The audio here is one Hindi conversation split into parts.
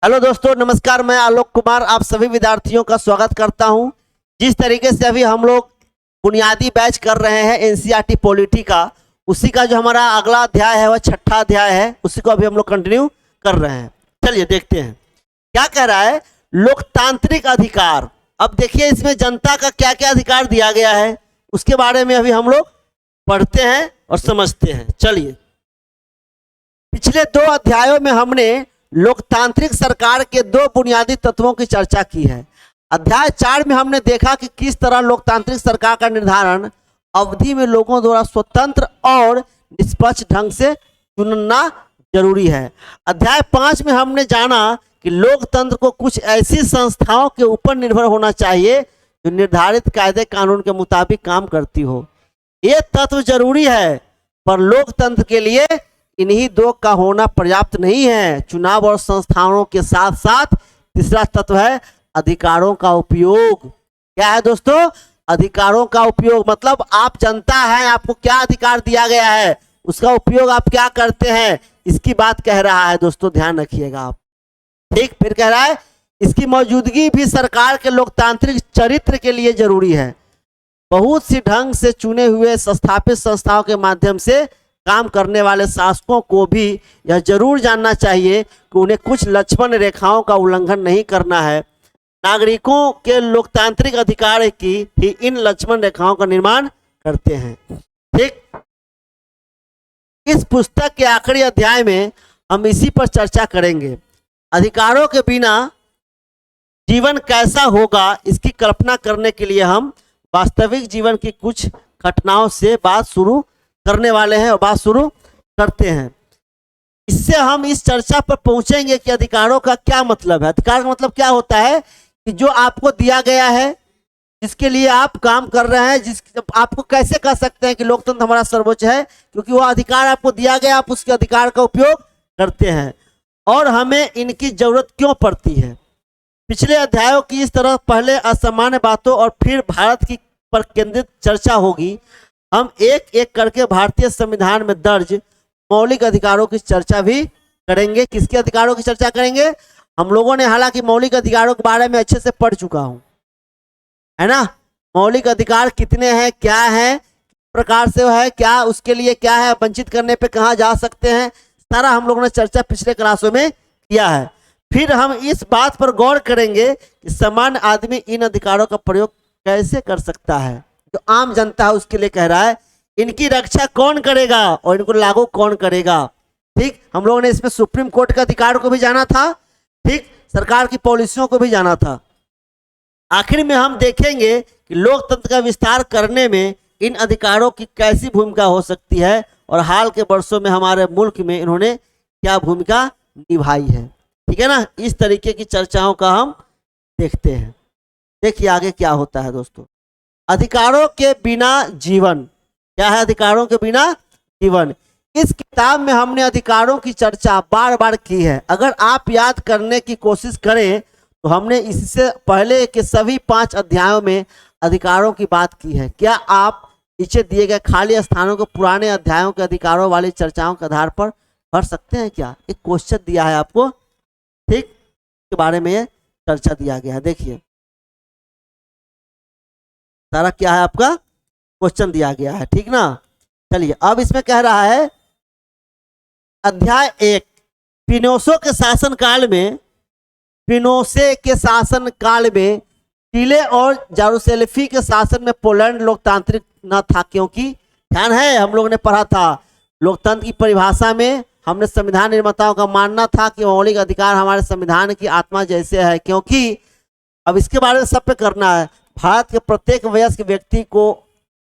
हेलो दोस्तों, नमस्कार। मैं आलोक कुमार आप सभी विद्यार्थियों का स्वागत करता हूं। जिस तरीके से अभी हम लोग बुनियादी बैच कर रहे हैं एनसीईआरटी पॉलिटी का, उसी का जो हमारा अगला अध्याय है वह छठा अध्याय है, उसी को अभी हम लोग कंटिन्यू कर रहे हैं। चलिए देखते हैं क्या कह रहा है। लोकतांत्रिक अधिकार। अब देखिए इसमें जनता का क्या क्या अधिकार दिया गया है, उसके बारे में अभी हम लोग पढ़ते हैं और समझते हैं। चलिए, पिछले दो अध्यायों में हमने लोकतांत्रिक सरकार के दो बुनियादी तत्वों की चर्चा की है। अध्याय 4 में हमने देखा कि किस तरह लोकतांत्रिक सरकार का निर्धारण अवधि में लोगों द्वारा स्वतंत्र और निष्पक्ष ढंग से चुनना जरूरी है। अध्याय 5 में हमने जाना कि लोकतंत्र को कुछ ऐसी संस्थाओं के ऊपर निर्भर होना चाहिए जो निर्धारित कायदे कानून के मुताबिक काम करती हो। ये तत्व जरूरी है, पर लोकतंत्र के लिए इन्हीं दो का होना पर्याप्त नहीं है। चुनाव और संस्थानों के साथ साथ तीसरा तत्व है अधिकारों का उपयोग। क्या है दोस्तों? अधिकारों का उपयोग मतलब आप जनता है, आपको क्या अधिकार दिया गया है, उसका उपयोग आप क्या करते हैं, इसकी बात कह रहा है दोस्तों, ध्यान रखिएगा आप। ठीक, फिर कह रहा है इसकी मौजूदगी भी सरकार के लोकतांत्रिक चरित्र के लिए जरूरी है। बहुत सी ढंग से चुने हुए स्थापित संस्थाओं के माध्यम से काम करने वाले शासकों को भी यह जरूर जानना चाहिए कि उन्हें कुछ लक्ष्मण रेखाओं का उल्लंघन नहीं करना है। नागरिकों के लोकतांत्रिक अधिकार की ही इन लक्ष्मण रेखाओं का निर्माण करते हैं। ठीक, इस पुस्तक के आखिरी अध्याय में हम इसी पर चर्चा करेंगे। अधिकारों के बिना जीवन कैसा होगा, इसकी कल्पना करने के लिए हम वास्तविक जीवन की कुछ घटनाओं से बात शुरू करने वाले हैं और बात शुरू करते हैं। इससे हम इस चर्चा पर पहुंचेंगे कि अधिकारों का क्या मतलब है। अधिकार का मतलब क्या होता है कि जो आपको दिया गया है, जिसके लिए आप काम कर रहे हैं, जिस आपको कैसे कह सकते हैं कि लोकतंत्र हमारा सर्वोच्च है, क्योंकि वो अधिकार आपको दिया गया, आप उसके अधिकार का उपयोग करते हैं। और हमें इनकी जरूरत क्यों पड़ती है। पिछले अध्यायों की इस तरह पहले असामान्य बातों और फिर भारत की पर केंद्रित चर्चा होगी। हम एक एक करके भारतीय संविधान में दर्ज मौलिक अधिकारों की चर्चा भी करेंगे। किसके अधिकारों की चर्चा करेंगे? हम लोगों ने हालांकि मौलिक अधिकारों के बारे में अच्छे से पढ़ चुका हूं, है ना। मौलिक अधिकार कितने हैं, क्या है, प्रकार से है, क्या उसके लिए क्या है, वंचित करने पे कहां जा सकते हैं, सारा हम लोगों ने चर्चा पिछले क्लासों में किया है। फिर हम इस बात पर गौर करेंगे कि सामान्य आदमी इन अधिकारों का प्रयोग कैसे कर सकता है। जो आम जनता है उसके लिए कह रहा है इनकी रक्षा कौन करेगा और इनको लागू कौन करेगा। ठीक, हम लोगों ने इसमें सुप्रीम कोर्ट के अधिकार को भी जाना था, ठीक, सरकार की पॉलिसियों को भी जाना था। आखिर में हम देखेंगे कि लोकतंत्र का विस्तार करने में इन अधिकारों की कैसी भूमिका हो सकती है और हाल के वर्षों में हमारे मुल्क में इन्होंने क्या भूमिका निभाई है। ठीक है ना, इस तरीके की चर्चाओं का हम देखते हैं। देखिए आगे क्या होता है दोस्तों। अधिकारों के बिना जीवन। क्या है अधिकारों के बिना जीवन? इस किताब में हमने अधिकारों की चर्चा बार बार की है। अगर आप याद करने की कोशिश करें तो हमने इससे पहले के सभी 5 अध्यायों में अधिकारों की बात की है। क्या आप नीचे दिए गए खाली स्थानों को पुराने अध्यायों के अधिकारों वाली चर्चाओं के आधार पर भर सकते हैं क्या? एक क्वेश्चन दिया है आपको, ठीक, के बारे में ये चर्चा दिया गया है। देखिए सारा क्या है आपका क्वेश्चन दिया गया है, ठीक ना। चलिए अब इसमें कह रहा है अध्याय 1, पिनोसे के शासन काल में चिले और जेरूसलेम के शासन में पोलैंड लोकतांत्रिक न था, क्योंकि ध्यान है हम लोगों ने पढ़ा था लोकतंत्र की परिभाषा में हमने संविधान निर्माताओं का मानना था कि मौलिक अधिकार हमारे संविधान की आत्मा जैसे है। क्योंकि अब इसके बारे में सब पे करना है। भारत के प्रत्येक वयस्क व्यक्ति को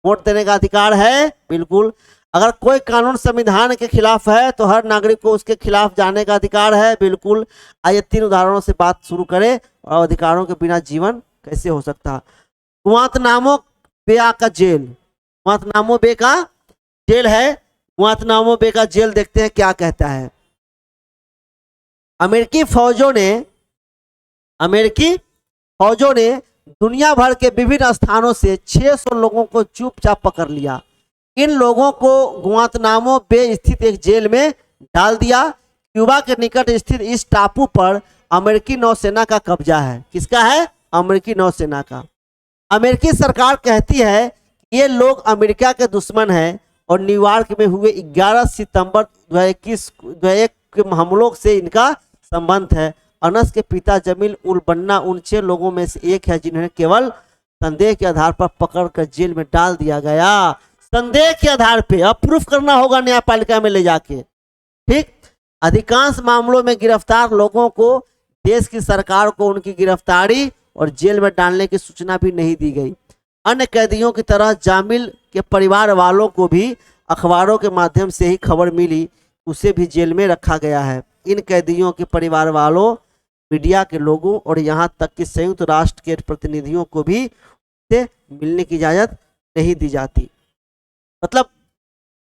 वोट देने का अधिकार है, बिल्कुल। अगर कोई कानून संविधान के खिलाफ है तो हर नागरिक को उसके खिलाफ जाने का अधिकार है, बिल्कुल। आइए 3 उदाहरणों से बात शुरू करें और अधिकारों के बिना जीवन कैसे हो सकता। गुआंतानामो बे का जेल, गुआंतानामो बे का जेल है, गुआंतानामो बे का जेल देखते हैं क्या कहता है। अमेरिकी फौजों ने दुनिया भर के विभिन्न स्थानों से 600 लोगों को चुपचाप पकड़ लिया। इन लोगों को गुआंतानामो बे स्थित एक जेल में डाल दिया। क्यूबा के निकट स्थित इस टापू पर अमेरिकी नौसेना का कब्जा है। किसका है? अमेरिकी नौसेना का। अमेरिकी सरकार कहती है कि ये लोग अमेरिका के दुश्मन हैं और न्यूयॉर्क में हुए 11 सितंबर 2021 के हमलों से इनका संबंध है। अनस के पिता जमील उल बन्ना उन 6 लोगों में से एक है जिन्हें केवल संदेह के आधार पर पकड़कर जेल में डाल दिया गया। संदेह के आधार पे, अब प्रूफ करना होगा न्यायपालिका में ले जाके। ठीक, अधिकांश मामलों में गिरफ्तार लोगों को देश की सरकार को उनकी गिरफ्तारी और जेल में डालने की सूचना भी नहीं दी गई। अन्य कैदियों की तरह जामिल के परिवार वालों को भी अखबारों के माध्यम से ही खबर मिली, उसे भी जेल में रखा गया है। इन कैदियों के परिवार वालों, मीडिया के लोगों और यहाँ तक कि संयुक्त राष्ट्र के प्रतिनिधियों को भी उससे मिलने की इजाजत नहीं दी जाती। मतलब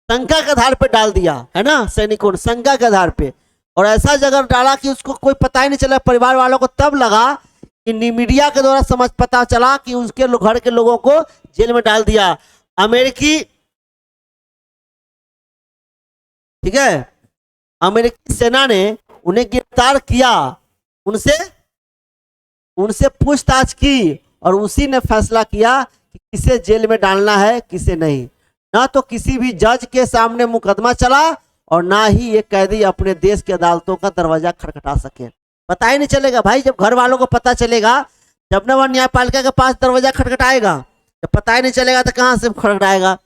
शंका के आधार पर डाल दिया है ना सैनिकों ने, शंका के आधार पे, और ऐसा जगह डाला कि उसको कोई पता ही नहीं चला। परिवार वालों को तब लगा कि मीडिया के द्वारा पता चला कि उसके घर के लोगों को जेल में डाल दिया अमेरिकी। ठीक है, अमेरिकी सेना ने उन्हें गिरफ्तार किया, उनसे पूछताछ की और उसी ने फैसला किया कि किसे जेल में डालना है किसे नहीं। ना तो किसी भी जज के सामने मुकदमा चला और ना ही ये कैदी अपने देश की अदालतों का दरवाजा खटखटा सके। पता ही नहीं चलेगा भाई, जब घर वालों को पता चलेगा, जब न वह न्यायपालिका के पास दरवाजा खटखटाएगा, जब पता ही नहीं चलेगा तो कहां से खटखटाएगा।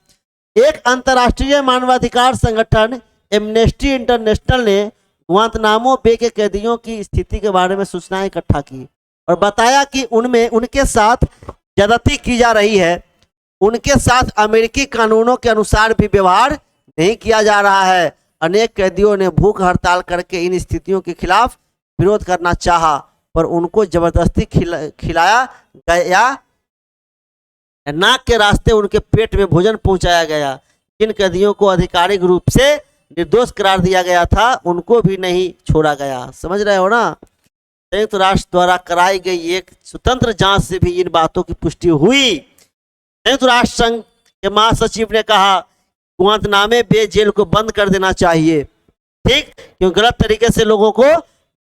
एक अंतर्राष्ट्रीय मानवाधिकार संगठन एमनेस्टी इंटरनेशनल ने गुआंतनामो बे के कैदियों की स्थिति के बारे में सूचनाएं इकट्ठा की और बताया कि उनमें उनके साथ ज्यादती की जा रही है। उनके साथ अमेरिकी कानूनों के अनुसार भी व्यवहार नहीं किया जा रहा है। अनेक कैदियों ने भूख हड़ताल करके इन स्थितियों के खिलाफ विरोध करना चाहा, पर उनको जबरदस्ती खिलाया गया, नाक के रास्ते उनके पेट में भोजन पहुंचाया गया। जिन कैदियों को आधिकारिक रूप से निर्दोष करार दिया गया था उनको भी नहीं छोड़ा गया। समझ रहे हो ना। संयुक्त राष्ट्र द्वारा कराई गई एक स्वतंत्र जांच से भी इन बातों की पुष्टि हुई। संयुक्त राष्ट्र संघ के महासचिव ने कहा गुआंतनामे बे जेल को बंद कर देना चाहिए। ठीक, क्योंकि गलत तरीके से लोगों को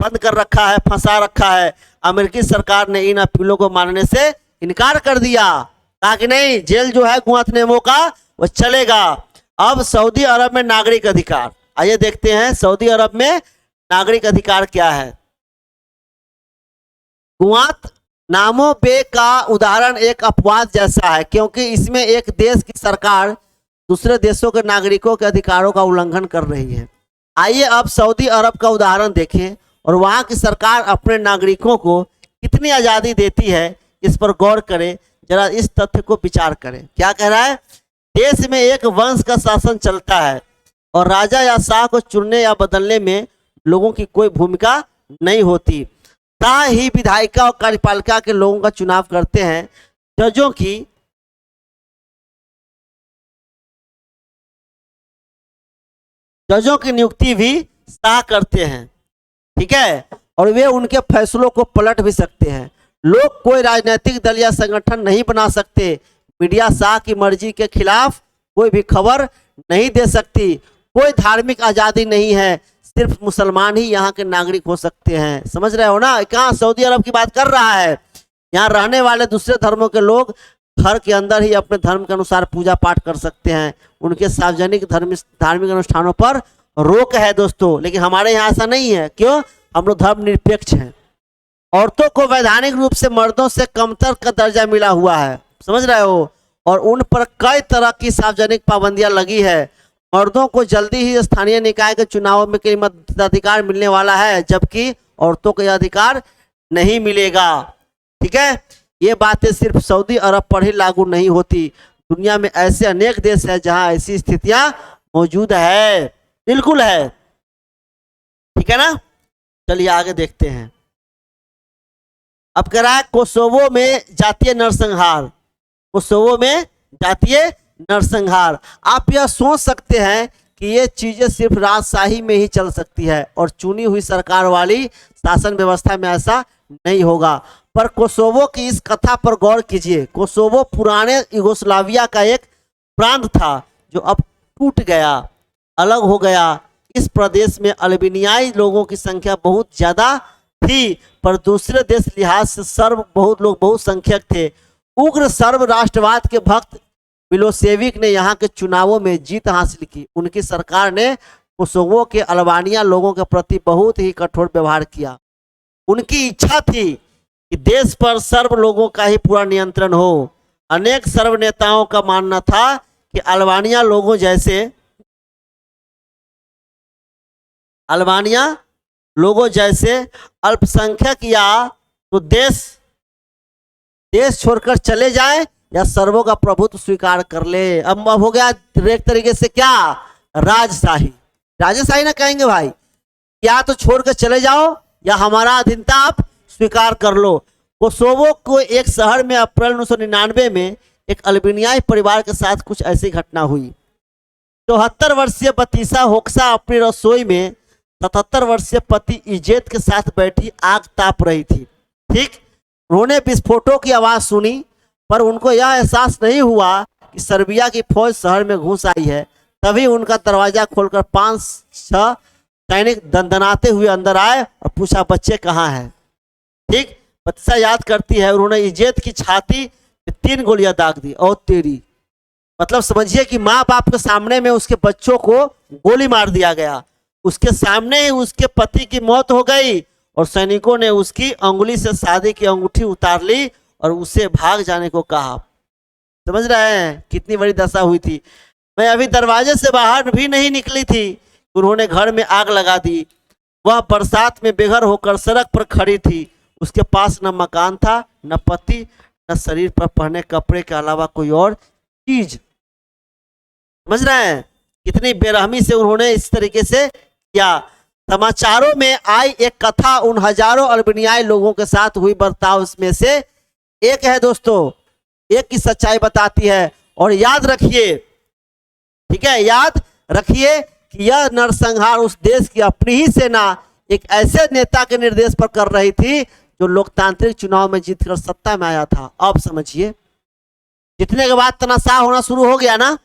बंद कर रखा है, फंसा रखा है। अमेरिकी सरकार ने इन अपीलों को मानने से इनकार कर दिया, कहा कि नहीं, जेल जो है गुआंतनामो का वो चलेगा। अब सऊदी अरब में नागरिक अधिकार, आइए देखते हैं सऊदी अरब में नागरिक अधिकार क्या है। गुआंतनामो बे का उदाहरण एक अपवाद जैसा है, क्योंकि इसमें एक देश की सरकार दूसरे देशों के नागरिकों के अधिकारों का उल्लंघन कर रही है। आइए अब सऊदी अरब का उदाहरण देखें और वहां की सरकार अपने नागरिकों को कितनी आज़ादी देती है, इस पर गौर करें। जरा इस तथ्य को विचार करें। क्या कह रहा है? देश में एक वंश का शासन चलता है और राजा या शाह को चुनने या बदलने में लोगों की कोई भूमिका नहीं होती। शाह ही विधायिका और कार्यपालिका के लोगों का चुनाव करते हैं। जजों की नियुक्ति भी शाह करते हैं। ठीक है, और वे उनके फैसलों को पलट भी सकते हैं। लोग कोई राजनीतिक दल या संगठन नहीं बना सकते। मीडिया शाह की मर्जी के खिलाफ कोई भी खबर नहीं दे सकती। कोई धार्मिक आज़ादी नहीं है, सिर्फ मुसलमान ही यहाँ के नागरिक हो सकते हैं। समझ रहे हो ना, कहाँ सऊदी अरब की बात कर रहा है। यहाँ रहने वाले दूसरे धर्मों के लोग घर के अंदर ही अपने धर्म के अनुसार पूजा पाठ कर सकते हैं। उनके सार्वजनिक धार्मिक अनुष्ठानों पर रोक है दोस्तों, लेकिन हमारे यहाँ ऐसा नहीं है। क्यों? हम लोग धर्मनिरपेक्ष हैं। औरतों को वैधानिक रूप से मर्दों से कमतर का दर्जा मिला हुआ है, समझ रहे हो, और उन पर कई तरह की सार्वजनिक पाबंदियां लगी है। मर्दों को जल्दी ही स्थानीय निकाय के चुनाव में कई मताधिकार मिलने वाला है, जबकि औरतों को यह अधिकार नहीं मिलेगा। ठीक है, ये बातें सिर्फ सऊदी अरब पर ही लागू नहीं होती। दुनिया में ऐसे अनेक देश हैं जहां ऐसी स्थितियां मौजूद है, बिल्कुल है। ठीक है ना, चलिए आगे देखते हैं। अब कह रहा है कोसोवो में जातीय नरसंहार। कोसोवो में जातीय नरसंहार। आप यह सोच सकते हैं कि ये चीजें सिर्फ राजशाही में ही चल सकती है और चुनी हुई सरकार वाली शासन व्यवस्था में ऐसा नहीं होगा, पर कोसोवो की इस कथा पर गौर कीजिए। कोसोवो पुराने यूगोस्लाविया का एक प्रांत था जो अब टूट गया, अलग हो गया। इस प्रदेश में अल्बेनियाई लोगों की संख्या बहुत ज्यादा थी, पर दूसरे देश लिहाज से सर्व बहुत लोग बहुसंख्यक थे। उग्र सर्व राष्ट्रवाद के भक्त मिलोसेविक ने यहाँ के चुनावों में जीत हासिल की। उनकी सरकार ने कोसोवो के अल्बानिया लोगों के प्रति बहुत ही कठोर व्यवहार किया। उनकी इच्छा थी कि देश पर सर्व लोगों का ही पूरा नियंत्रण हो। अनेक सर्व नेताओं का मानना था कि अल्बानिया लोगों जैसे अल्पसंख्यक या तो देश छोड़कर चले जाए या सर्वों का प्रभुत्व स्वीकार कर ले। अब हो गया एक तरीके से क्या, राजशाही ना कहेंगे भाई, या तो छोड़ कर चले जाओ या हमारा अधीनता आप स्वीकार कर लो। कोसोवो को एक शहर में अप्रैल 1999 में एक अल्बानियाई परिवार के साथ कुछ ऐसी घटना हुई। 74 वर्षीय बतीसा होक्सा अपनी रसोई में 77 वर्षीय पति इजेत के साथ बैठी आग ताप रही थी। ठीक, उन्होंने विस्फोटों की आवाज सुनी, पर उनको यह एहसास नहीं हुआ कि सर्बिया की फौज शहर में घुस आई है। तभी उनका दरवाजा खोलकर 5-6 सैनिक दंदनाते हुए अंदर आए और पूछा, बच्चे कहाँ हैं। ठीक, बत्सा याद करती है, उन्होंने इजेत की छाती में 3 गोलियां दाग दी। और तेरी मतलब समझिए कि माँ बाप के सामने में उसके बच्चों को गोली मार दिया गया। उसके सामने ही उसके पति की मौत हो गई और सैनिकों ने उसकी अंगुली से शादी की अंगूठी उतार ली और उसे भाग जाने को कहा। समझ रहे हैं कितनी बड़ी दशा हुई थी। मैं अभी दरवाजे से बाहर भी नहीं निकली थी, उन्होंने घर में आग लगा दी। वह बरसात में बेघर होकर सड़क पर खड़ी थी। उसके पास न मकान था, न पति, न शरीर पर पहने कपड़े के अलावा कोई और चीज। समझ रहे हैं कितनी बेरहमी से उन्होंने इस तरीके से किया। समाचारों में आई एक कथा उन हजारों अल्बानियाई लोगों के साथ हुई बर्ताव में से एक है दोस्तों, एक की सच्चाई बताती है। और याद रखिए, ठीक है, याद रखिए कि यह नरसंहार उस देश की अपनी ही सेना एक ऐसे नेता के निर्देश पर कर रही थी जो लोकतांत्रिक चुनाव में जीतकर सत्ता में आया था। अब समझिए, जितने के बाद तनाशाह होना शुरू हो गया ना।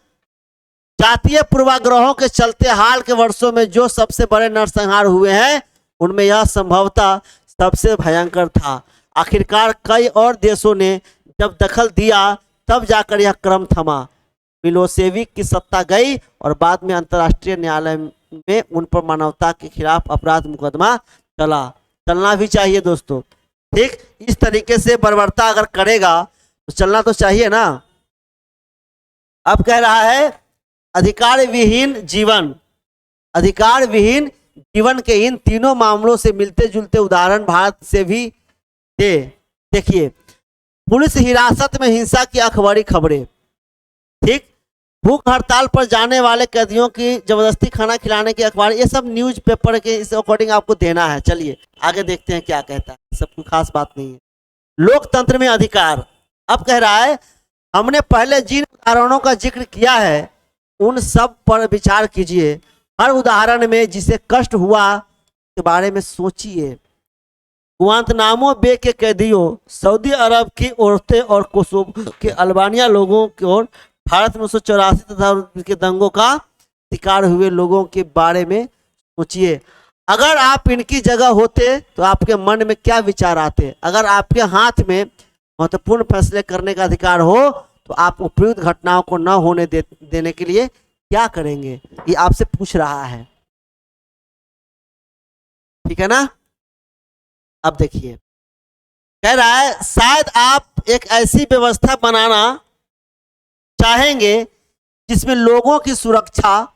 जातीय पूर्वाग्रहों के चलते हाल के वर्षों में जो सबसे बड़े नरसंहार हुए हैं, उनमें यह संभवतः सबसे भयंकर था। आखिरकार कई और देशों ने जब दखल दिया तब जाकर यह क्रम थमा। मिलोसेविक की सत्ता गई और बाद में अंतर्राष्ट्रीय न्यायालय में उन पर मानवता के खिलाफ अपराध मुकदमा चलना भी चाहिए दोस्तों। ठीक, इस तरीके से बर्बरता अगर करेगा तो चलना तो चाहिए ना। अब कह रहा है अधिकार विहीन जीवन के इन तीनों मामलों से मिलते जुलते उदाहरण भारत से भी थे। देखिए, पुलिस हिरासत में हिंसा की अखबारी खबरें। ठीक, भूख हड़ताल पर जाने वाले कैदियों की जबरदस्ती खाना खिलाने की अखबार, ये सब न्यूज पेपर के इस अकॉर्डिंग आपको देना है। चलिए आगे देखते हैं क्या कहता है। सब कोई खास बात नहीं है। लोकतंत्र में अधिकार, अब कह रहा है हमने पहले जिन उदाहरणों का जिक्र किया है उन सब पर विचार कीजिए। हर उदाहरण में जिसे कष्ट हुआ के बारे में सोचिए। गुआंतनामो बे के कैदियों, सऊदी अरब की औरतें और कोसोवो के अल्बानिया लोगों की ओर भारत में 1984 तथा के दंगों का शिकार हुए लोगों के बारे में सोचिए। अगर आप इनकी जगह होते तो आपके मन में क्या विचार आते। अगर आपके हाथ में महत्वपूर्ण फैसले करने का अधिकार हो तो आप उपयुक्त घटनाओं को न होने देने के लिए क्या करेंगे, ये आपसे पूछ रहा है। ठीक है ना। अब देखिए, कह रहा है शायद आप एक ऐसी व्यवस्था बनाना चाहेंगे जिसमें लोगों की सुरक्षा,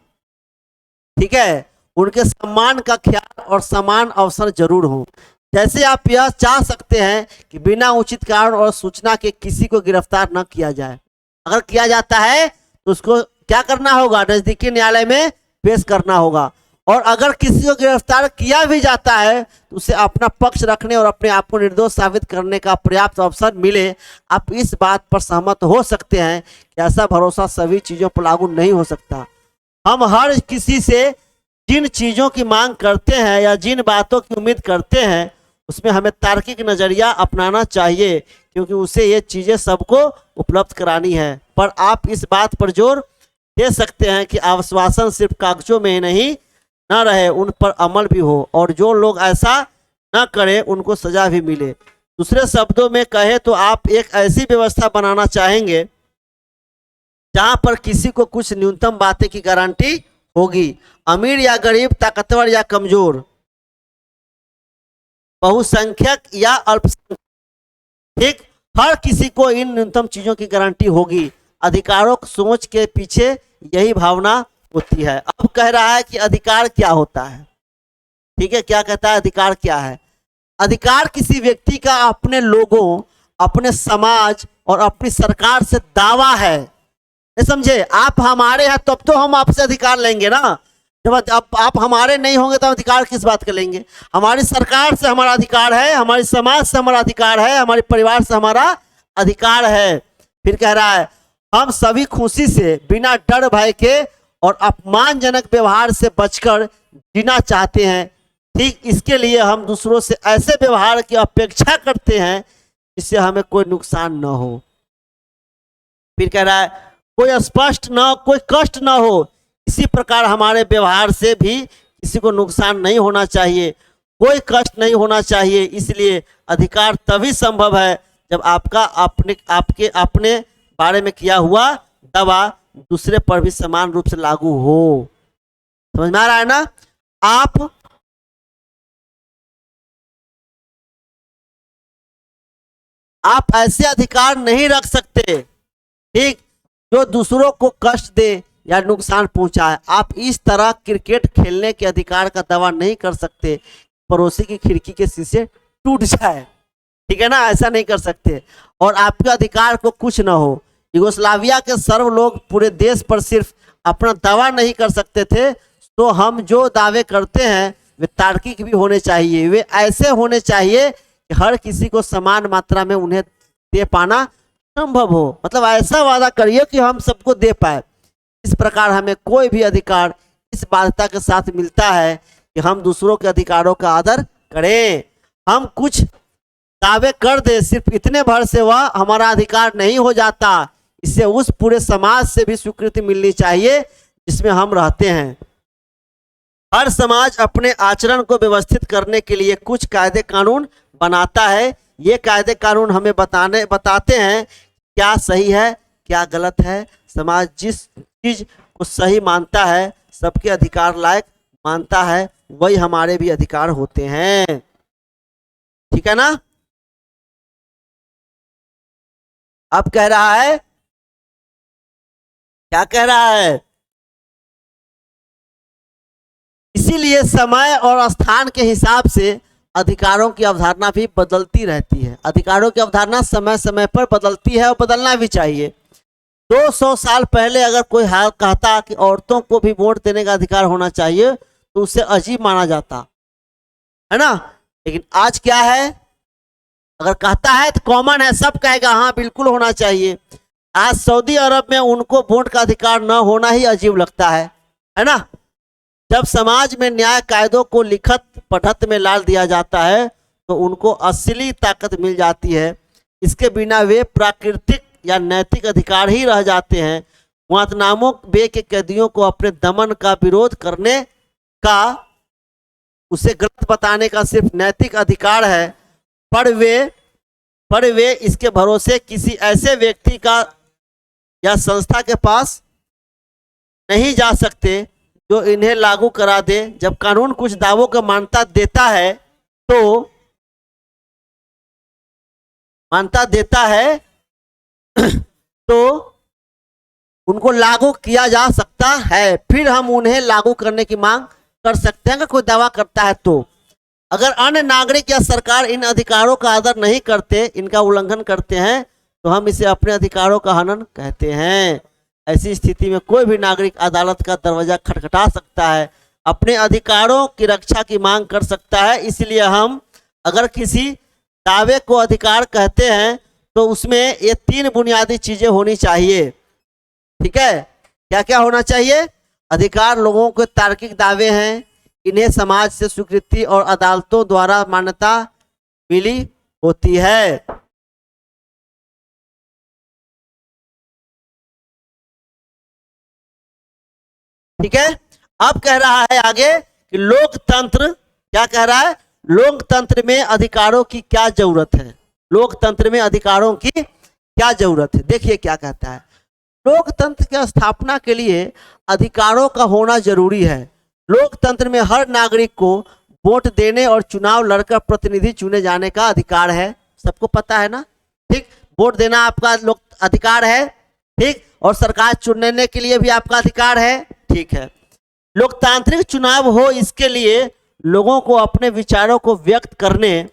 ठीक है, उनके सम्मान का ख्याल और समान अवसर जरूर हो। जैसे आप यह चाह सकते हैं कि बिना उचित कारण और सूचना के किसी को गिरफ्तार न किया जाए। अगर किया जाता है तो उसको क्या करना होगा, नजदीकी न्यायालय में पेश करना होगा। और अगर किसी को गिरफ्तार किया भी जाता है तो उसे अपना पक्ष रखने और अपने आप को निर्दोष साबित करने का पर्याप्त अवसर मिले। आप इस बात पर सहमत हो सकते हैं कि ऐसा भरोसा सभी चीज़ों पर लागू नहीं हो सकता। हम हर किसी से जिन चीज़ों की मांग करते हैं या जिन बातों की उम्मीद करते हैं उसमें हमें तार्किक नज़रिया अपनाना चाहिए, क्योंकि उसे ये चीज़ें सबको उपलब्ध करानी है। पर आप इस बात पर जोर दे सकते हैं कि आश्वासन सिर्फ कागजों में ही नहीं न रहे, उन पर अमल भी हो। और जो लोग ऐसा न करे उनको सजा भी मिले। दूसरे शब्दों में कहे तो आप एक ऐसी व्यवस्था बनाना चाहेंगे जहां पर किसी को कुछ न्यूनतम बातें की गारंटी होगी। अमीर या गरीब, ताकतवर या कमजोर, बहुसंख्यक या अल्पसंख्यक, ठीक, हर किसी को इन न्यूनतम चीजों की गारंटी होगी। अधिकारों की सोच के पीछे यही भावना होती है। अब कह रहा है कि अधिकार क्या होता है। ठीक है, क्या कहता है, अधिकार क्या है। अधिकार किसी व्यक्ति का अपने लोगों, अपने समाज और अपनी सरकार से दावा है। ये समझे, आप हमारे हैं तब तो हम आपसे अधिकार लेंगे ना। जब आप हमारे नहीं होंगे तो अधिकार किस बात का लेंगे। हमारी सरकार से हमारा अधिकार है, हमारे समाज से हमारा अधिकार है, हमारे परिवार से हमारा अधिकार है। फिर कह रहा है हम सभी खुशी से, बिना डर भय के और अपमानजनक व्यवहार से बचकर जीना चाहते हैं। ठीक, इसके लिए हम दूसरों से ऐसे व्यवहार की अपेक्षा करते हैं जिससे हमें कोई नुकसान न हो। फिर कह रहा है कोई स्पष्ट न, कोई कष्ट न हो, इसी प्रकार हमारे व्यवहार से भी किसी को नुकसान नहीं होना चाहिए, कोई कष्ट नहीं होना चाहिए। इसलिए अधिकार तभी संभव है जब आपका आपके अपने बारे में किया हुआ दावा दूसरे पर भी समान रूप से लागू हो। समझ में आ रहा है ना। आप ऐसे अधिकार नहीं रख सकते, ठीक, जो दूसरों को कष्ट दे या नुकसान पहुंचाए। आप इस तरह क्रिकेट खेलने के अधिकार का दावा नहीं कर सकते पड़ोसी की खिड़की के शीशे टूट जाए, ठीक है ना, ऐसा नहीं कर सकते। और आपके अधिकार को कुछ ना हो। युगोस्लाविया के सर्व लोग पूरे देश पर सिर्फ अपना दावा नहीं कर सकते थे, तो हम जो दावे करते हैं वे तार्किक भी होने चाहिए। वे ऐसे होने चाहिए कि हर किसी को समान मात्रा में उन्हें दे पाना संभव हो। मतलब ऐसा वादा करिए कि हम सबको दे पाए। इस प्रकार हमें कोई भी अधिकार इस बाध्यता के साथ मिलता है कि हम दूसरों के अधिकारों का आदर करें। हम कुछ दावे कर दे सिर्फ इतने भर से वह हमारा अधिकार नहीं हो जाता। इससे उस पूरे समाज से भी स्वीकृति मिलनी चाहिए जिसमें हम रहते हैं। हर समाज अपने आचरण को व्यवस्थित करने के लिए कुछ कायदे कानून बनाता है। ये कायदे कानून हमें बताते हैं क्या सही है क्या गलत है। समाज जिस चीज को सही मानता है, सबके अधिकार लायक मानता है, वही हमारे भी अधिकार होते हैं। ठीक है ना। अब कह रहा है, क्या कह रहा है, इसीलिए समय और स्थान के हिसाब से अधिकारों की अवधारणा भी बदलती रहती है। अधिकारों की अवधारणा समय समय पर बदलती है और बदलना भी चाहिए। 200 साल पहले अगर कोई हाल कहता कि औरतों को भी वोट देने का अधिकार होना चाहिए तो उसे अजीब माना जाता है ना। लेकिन आज क्या है, अगर कहता है तो कॉमन है, सब कहेगा हाँ बिल्कुल होना चाहिए। आज सऊदी अरब में उनको वोट का अधिकार न होना ही अजीब लगता है ना। जब समाज में न्याय कायदों को लिखत पढ़त में डाल दिया जाता है तो उनको असली ताकत मिल जाती है। इसके बिना वे प्राकृतिक या नैतिक अधिकार ही रह जाते हैं। गुआंतनामो बे के कैदियों को अपने दमन का विरोध करने का, उसे गलत बताने का सिर्फ नैतिक अधिकार है, पर वे इसके भरोसे किसी ऐसे व्यक्ति का या संस्था के पास नहीं जा सकते जो इन्हें लागू करा दे। जब कानून कुछ दावों को मान्यता देता है तो उनको लागू किया जा सकता है। फिर हम उन्हें लागू करने की मांग कर सकते हैं अगर कोई दावा करता है तो। अगर अन्य नागरिक या सरकार इन अधिकारों का आदर नहीं करते, इनका उल्लंघन करते हैं, तो हम इसे अपने अधिकारों का हनन कहते हैं। ऐसी स्थिति में कोई भी नागरिक अदालत का दरवाजा खटखटा सकता है, अपने अधिकारों की रक्षा की मांग कर सकता है। इसलिए हम अगर किसी दावे को अधिकार कहते हैं तो उसमें ये 3 बुनियादी चीजें होनी चाहिए। ठीक है, क्या क्या होना चाहिए। अधिकार लोगों के तार्किक दावे हैं, इन्हें समाज से स्वीकृति और अदालतों द्वारा मान्यता मिली होती है। ठीक है। अब कह रहा है आगे कि लोकतंत्र, क्या कह रहा है, लोकतंत्र में अधिकारों की क्या जरूरत है, लोकतंत्र में अधिकारों की क्या जरूरत है। देखिए क्या कहता है, लोकतंत्र की स्थापना के लिए अधिकारों का होना जरूरी है। लोकतंत्र में हर नागरिक को वोट देने और चुनाव लड़कर प्रतिनिधि चुने जाने का अधिकार है, सबको पता है ना, ठीक। वोट देना आपका लोक अधिकार है, ठीक, और सरकार चुनने के लिए भी आपका अधिकार है, ठीक है। लोकतांत्रिक चुनाव हो, इसके लिए लोगों को अपने विचारों को व्यक्त करने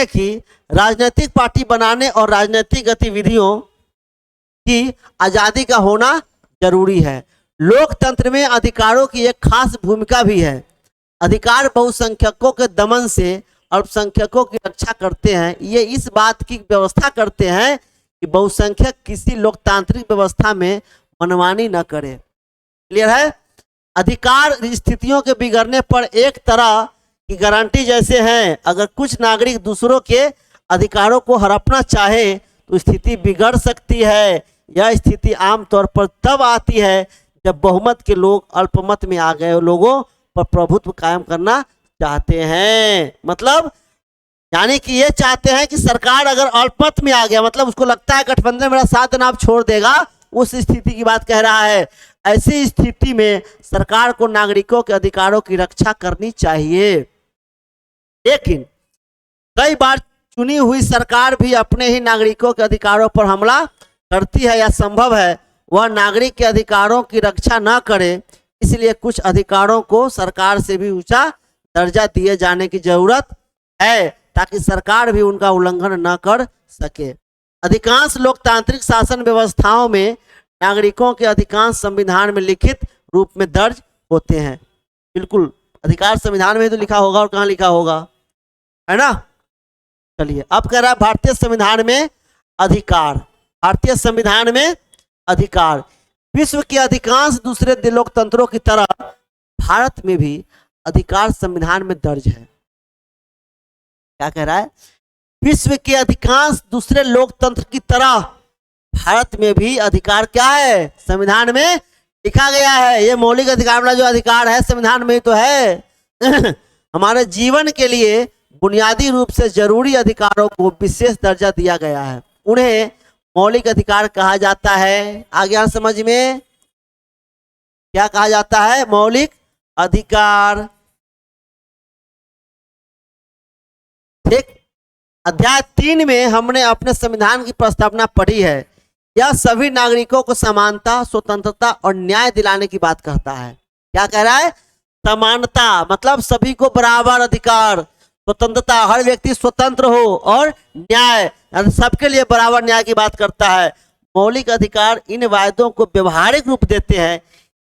की, राजनीतिक पार्टी बनाने और राजनीतिक गतिविधियों की आजादी का होना जरूरी है। लोकतंत्र में अधिकारों की एक खास भूमिका भी है। अधिकार बहुसंख्यकों के दमन से अल्पसंख्यकों की रक्षा करते हैं। ये इस बात की व्यवस्था करते हैं कि बहुसंख्यक किसी लोकतांत्रिक व्यवस्था में मनमानी न करे। क्लियर है। अधिकार स्थितियों के बिगड़ने पर एक तरह की गारंटी जैसे हैं। अगर कुछ नागरिक दूसरों के अधिकारों को हड़पना चाहे तो स्थिति बिगड़ सकती है। यह स्थिति आमतौर पर तब आती है जब बहुमत के लोग अल्पमत में आ गए लोगों पर प्रभुत्व कायम करना चाहते हैं। मतलब यानी कि ये चाहते हैं कि सरकार अगर अल्पमत में आ गया, मतलब उसको लगता है गठबंधन मेरा साथ देना अब छोड़ देगा, उस स्थिति की बात कह रहा है। ऐसी स्थिति में सरकार को नागरिकों के अधिकारों की रक्षा करनी चाहिए। लेकिन कई बार चुनी हुई सरकार भी अपने ही नागरिकों के अधिकारों पर हमला करती है या संभव है वह नागरिक के अधिकारों की रक्षा न करे। इसलिए कुछ अधिकारों को सरकार से भी ऊंचा दर्जा दिए जाने की जरूरत है ताकि सरकार भी उनका उल्लंघन न कर सके। अधिकांश लोकतांत्रिक शासन व्यवस्थाओं में नागरिकों के अधिकांश संविधान में लिखित रूप में दर्ज होते हैं। बिल्कुल, अधिकार संविधान में तो लिखा होगा, और कहाँ लिखा होगा, है ना। चलिए अब कह रहा है भारतीय संविधान में अधिकार। भारतीय संविधान में अधिकार विश्व के अधिकांश दूसरे लोकतंत्रों की तरह भारत में भी अधिकार संविधान में दर्ज है। क्या कह रहा है, विश्व के अधिकांश दूसरे लोकतंत्र की तरह भारत में भी अधिकार क्या है, संविधान में लिखा गया है। ये मौलिक अधिकार वाला जो अधिकार है संविधान में तो है। हमारे जीवन के लिए बुनियादी रूप से जरूरी अधिकारों को विशेष दर्जा दिया गया है। उन्हें मौलिक अधिकार कहा जाता है। आ गया समझ में, क्या कहा जाता है, मौलिक अधिकार। ठीक, अध्याय 3 में हमने अपने संविधान की प्रस्तावना पढ़ी है। यह सभी नागरिकों को समानता, स्वतंत्रता और न्याय दिलाने की बात कहता है। क्या कह रहा है, समानता मतलब सभी को बराबर अधिकार, स्वतंत्रता हर व्यक्ति स्वतंत्र हो, और न्याय सबके लिए बराबर न्याय की बात करता है। मौलिक अधिकार इन वायदों को व्यवहारिक रूप देते हैं।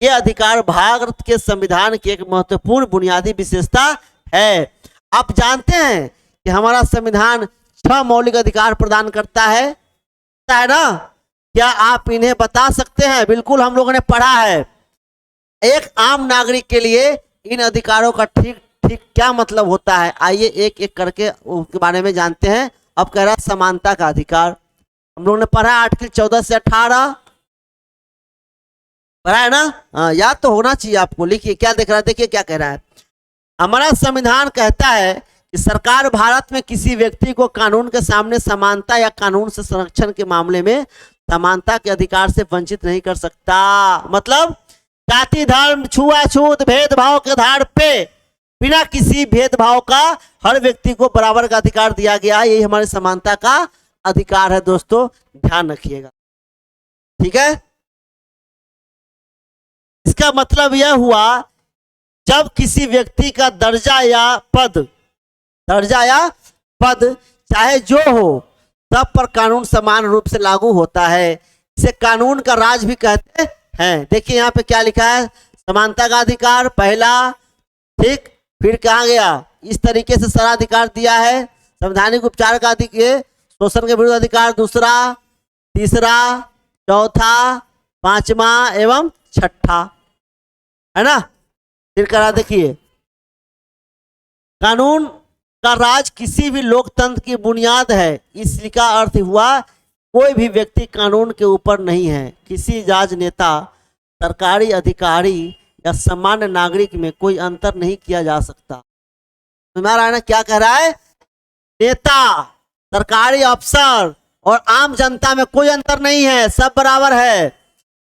ये अधिकार भारत के संविधान की एक महत्वपूर्ण बुनियादी विशेषता है। आप जानते हैं कि हमारा संविधान 6 मौलिक अधिकार प्रदान करता है ना। क्या आप इन्हें बता सकते हैं? बिल्कुल, हम लोगों ने पढ़ा है। एक आम नागरिक के लिए इन अधिकारों का ठीक क्या मतलब होता है, आइए एक एक करके उसके बारे में जानते हैं। अब कह रहा है समानता का अधिकार, हम लोगों ने पढ़ा आर्टिकल 14 से 18 पढ़ा है ना। हाँ, याद तो होना चाहिए आपको। लिखिए क्या देख रहा है, देखिए क्या कह रहा है। हमारा संविधान कहता है कि सरकार भारत में किसी व्यक्ति को कानून के सामने समानता या कानून से संरक्षण के मामले में समानता के अधिकार से वंचित नहीं कर सकता। मतलब जाति, धर्म, छुआछूत, भेदभाव के आधार पे बिना किसी भेदभाव का हर व्यक्ति को बराबर का अधिकार दिया गया। यही हमारे समानता का अधिकार है। दोस्तों ध्यान रखिएगा, ठीक है। इसका मतलब यह हुआ जब किसी व्यक्ति का दर्जा या पद चाहे जो हो, सब पर कानून समान रूप से लागू होता है। इसे कानून का राज भी कहते हैं। देखिए यहाँ पे क्या लिखा है, समानता का अधिकार पहला, ठीक। फिर कहाँ गया, इस तरीके से सारा अधिकार दिया है। संवैधानिक उपचार का अधिकार, शोषण के विरुद्ध अधिकार दूसरा, तीसरा, चौथा, पांचवा एवं छठा, है ना। फिर करा देखिए, कानून का राज किसी भी लोकतंत्र की बुनियाद है। इसका अर्थ हुआ कोई भी व्यक्ति कानून के ऊपर नहीं है। किसी राजनेता, सरकारी अधिकारी या सामान्य नागरिक में कोई अंतर नहीं किया जा सकता। तुम्हारा ना क्या कह रहा है, नेता, सरकारी अफसर और आम जनता में कोई अंतर नहीं है, सब बराबर है।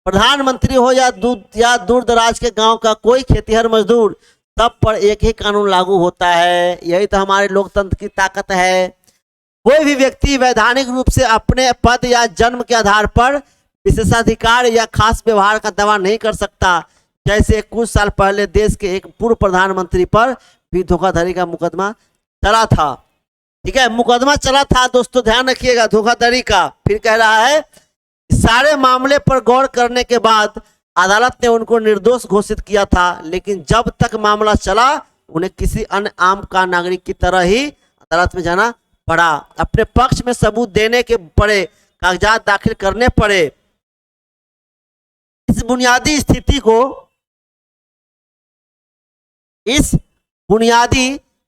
प्रधानमंत्री हो या दूर दराज के गांव का कोई खेतीहर मजदूर, सब पर एक ही कानून लागू होता है। यही तो हमारे लोकतंत्र की ताकत है। कोई भी व्यक्ति वैधानिक रूप से अपने पद या जन्म के आधार पर विशेषाधिकार या खास व्यवहार का दावा नहीं कर सकता। जैसे कुछ साल पहले देश के एक पूर्व प्रधानमंत्री पर भी धोखाधड़ी का मुकदमा चला था। ठीक है, मुकदमा चला था दोस्तों, ध्यान रखिएगा, धोखाधड़ी का। फिर कह रहा है, सारे मामले पर गौर करने के बाद अदालत ने उनको निर्दोष घोषित किया था, लेकिन जब तक मामला चला उन्हें किसी अन्य आम का नागरिक की तरह ही अदालत में जाना पड़ा, अपने पक्ष में सबूत देने के पड़े, कागजात दाखिल करने पड़े। इस बुनियादी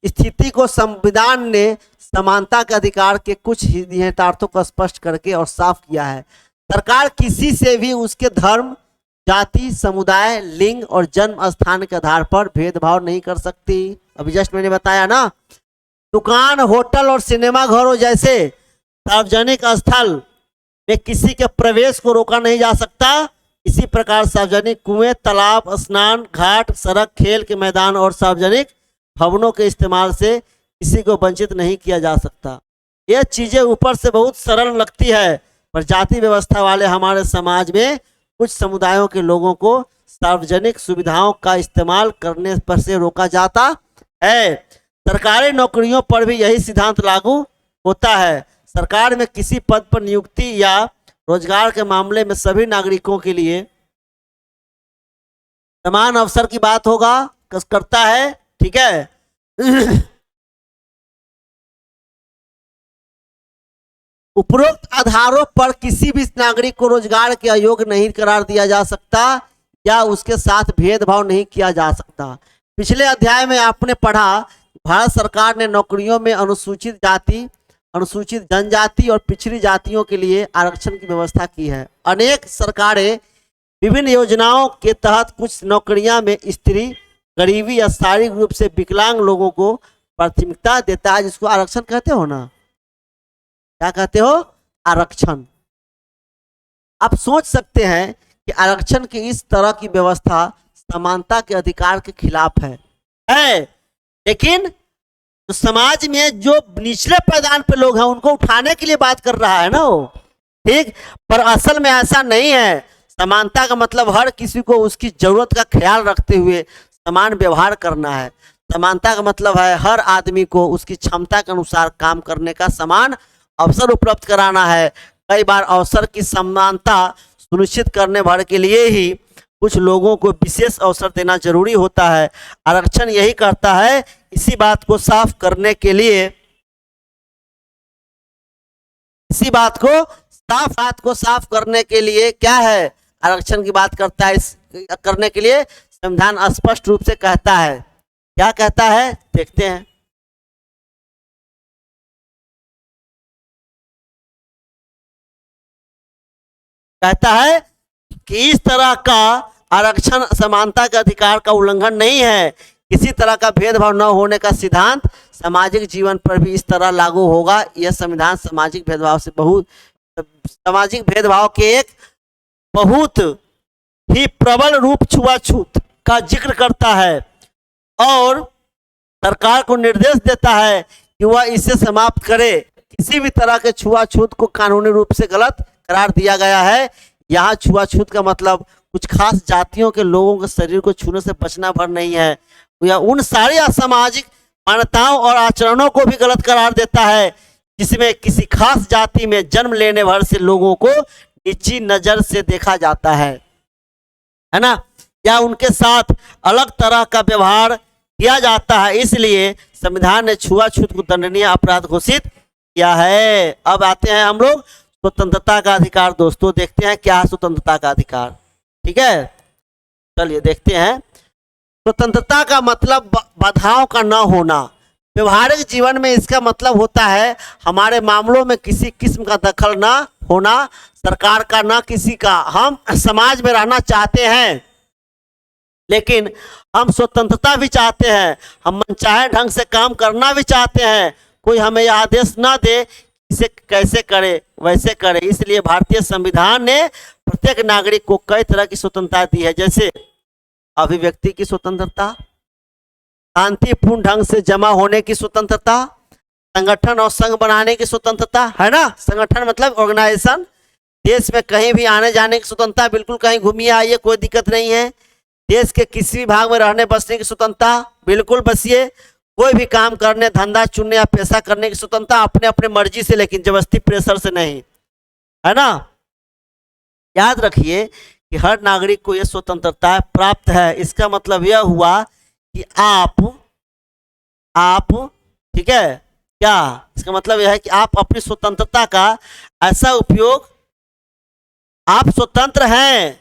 स्थिति को संविधान ने समानता के अधिकार के कुछ निहितार्थों को स्पष्ट करके और साफ किया है। सरकार किसी से भी उसके धर्म, जाति, समुदाय, लिंग और जन्म स्थान के आधार पर भेदभाव नहीं कर सकती। अभी जस्ट मैंने बताया ना, दुकान, होटल और सिनेमा घरों जैसे सार्वजनिक स्थल में किसी के प्रवेश को रोका नहीं जा सकता। इसी प्रकार सार्वजनिक कुएं, तालाब, स्नान घाट, सड़क, खेल के मैदान और सार्वजनिक भवनों के इस्तेमाल से किसी को वंचित नहीं किया जा सकता। ये चीजें ऊपर से बहुत सरल लगती है, पर जाति व्यवस्था वाले हमारे समाज में कुछ समुदायों के लोगों को सार्वजनिक सुविधाओं का इस्तेमाल करने पर से रोका जाता है। सरकारी नौकरियों पर भी यही सिद्धांत लागू होता है। सरकार में किसी पद पर नियुक्ति या रोजगार के मामले में सभी नागरिकों के लिए समान अवसर की बात करता है। ठीक है, उपरोक्त आधारों पर किसी भी नागरिक को रोजगार के अयोग्य नहीं करार दिया जा सकता या उसके साथ भेदभाव नहीं किया जा सकता। पिछले अध्याय में आपने पढ़ा, भारत सरकार ने नौकरियों में अनुसूचित जाति, अनुसूचित जनजाति और पिछड़ी जातियों के लिए आरक्षण की व्यवस्था की है। अनेक सरकारें विभिन्न योजनाओं के तहत कुछ नौकरियां में स्त्री, गरीबी या शारीरिक रूप से विकलांग लोगों को प्राथमिकता देता है, जिसको आरक्षण कहते हो ना। क्या कहते हो? आरक्षण। आप सोच सकते हैं कि आरक्षण की इस तरह की व्यवस्था समानता के अधिकार के खिलाफ है। लेकिन तो समाज में जो निचले पैदान पे लोग हैं उनको उठाने के लिए बात कर रहा है ना वो, ठीक। पर असल में ऐसा नहीं है। समानता का मतलब हर किसी को उसकी जरूरत का ख्याल रखते हुए समान व्यवहार करना है। समानता का मतलब है हर आदमी को उसकी क्षमता के अनुसार काम करने का समान अवसर उपलब्ध कराना है। कई बार अवसर की समानता सुनिश्चित करने भर के लिए ही कुछ लोगों को विशेष अवसर देना जरूरी होता है। आरक्षण यही करता है। इसी बात को साफ करने के लिए क्या है, आरक्षण की बात करता है। इस करने के लिए संविधान स्पष्ट रूप से कहता है। क्या कहता है देखते हैं। कहता है कि इस तरह का आरक्षण समानता के अधिकार का उल्लंघन नहीं है। किसी तरह का भेदभाव न होने का सिद्धांत सामाजिक जीवन पर भी इस तरह लागू होगा। यह संविधान सामाजिक भेदभाव के एक बहुत ही प्रबल रूप छुआछूत का जिक्र करता है और सरकार को निर्देश देता है कि वह इसे समाप्त करे। किसी भी तरह के छुआछूत को कानूनी रूप से गलत करार दिया गया है। यहाँ छुआछूत का मतलब कुछ खास जातियों के लोगों के शरीर को छूने से बचना भर नहीं है, या उन सारी असामाजिक मान्यताओं और आचरणों को भी गलत करार देता है जिसमें किसी खास जाति में जन्म लेने भर से लोगों को नीची नजर से देखा जाता है ना, या उनके साथ अलग तरह का व्यवहार किया जाता है। इसलिए संविधान ने छुआछूत को दंडनीय अपराध घोषित किया है। अब आते हैं हम लोग स्वतंत्रता का अधिकार। दोस्तों देखते हैं क्या है स्वतंत्रता का अधिकार। ठीक है, चलिए देखते हैं। स्वतंत्रता का मतलब बाधाओं का न होना। व्यवहारिक जीवन में इसका मतलब होता है हमारे मामलों में किसी किस्म का दखल न होना, सरकार का न किसी का। हम समाज में रहना चाहते हैं, लेकिन हम स्वतंत्रता भी चाहते हैं, हम मनचाहे ढंग से काम करना भी चाहते हैं। कोई हमें यह आदेश ना दे इसे कैसे करे वैसे करे। इसलिए भारतीय संविधान ने प्रत्येक नागरिक को कई तरह की स्वतंत्रता दी है, जैसे अभिव्यक्ति की स्वतंत्रता, शांतिपूर्ण ढंग से जमा होने की स्वतंत्रता, संगठन और संघ बनाने की स्वतंत्रता, है ना। संगठन मतलब ऑर्गेनाइजेशन। देश में कहीं भी आने जाने की स्वतंत्रता, बिल्कुल कहीं घूमिए आइए कोई दिक्कत नहीं है। देश के किसी भी भाग में रहने बसने की स्वतंत्रता, बिल्कुल बसिए। कोई भी काम करने, धंधा चुनने या पैसा करने की स्वतंत्रता अपने अपने मर्जी से, लेकिन जबरदस्ती प्रेशर से नहीं, है ना। याद रखिए कि हर नागरिक को यह स्वतंत्रता प्राप्त है। इसका मतलब यह हुआ कि आप ठीक है क्या, इसका मतलब यह है कि आप अपनी स्वतंत्रता का ऐसा उपयोग, आप स्वतंत्र हैं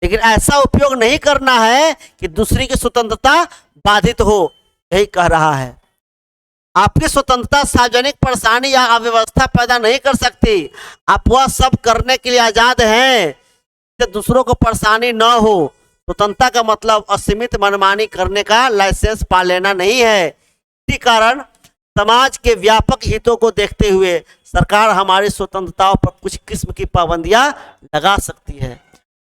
लेकिन ऐसा उपयोग नहीं करना है कि दूसरी की स्वतंत्रता बाधित हो, यही कह रहा है। आपकी स्वतंत्रता सार्वजनिक परेशानी या अव्यवस्था पैदा नहीं कर सकती। आप वह सब करने के लिए आजाद हैं जिससे दूसरों को परेशानी न हो। स्वतंत्रता का मतलब असीमित मनमानी करने का लाइसेंस पा लेना नहीं है। इसी कारण समाज के व्यापक हितों को देखते हुए सरकार हमारी स्वतंत्रताओं पर कुछ किस्म की पाबंदियां लगा सकती है।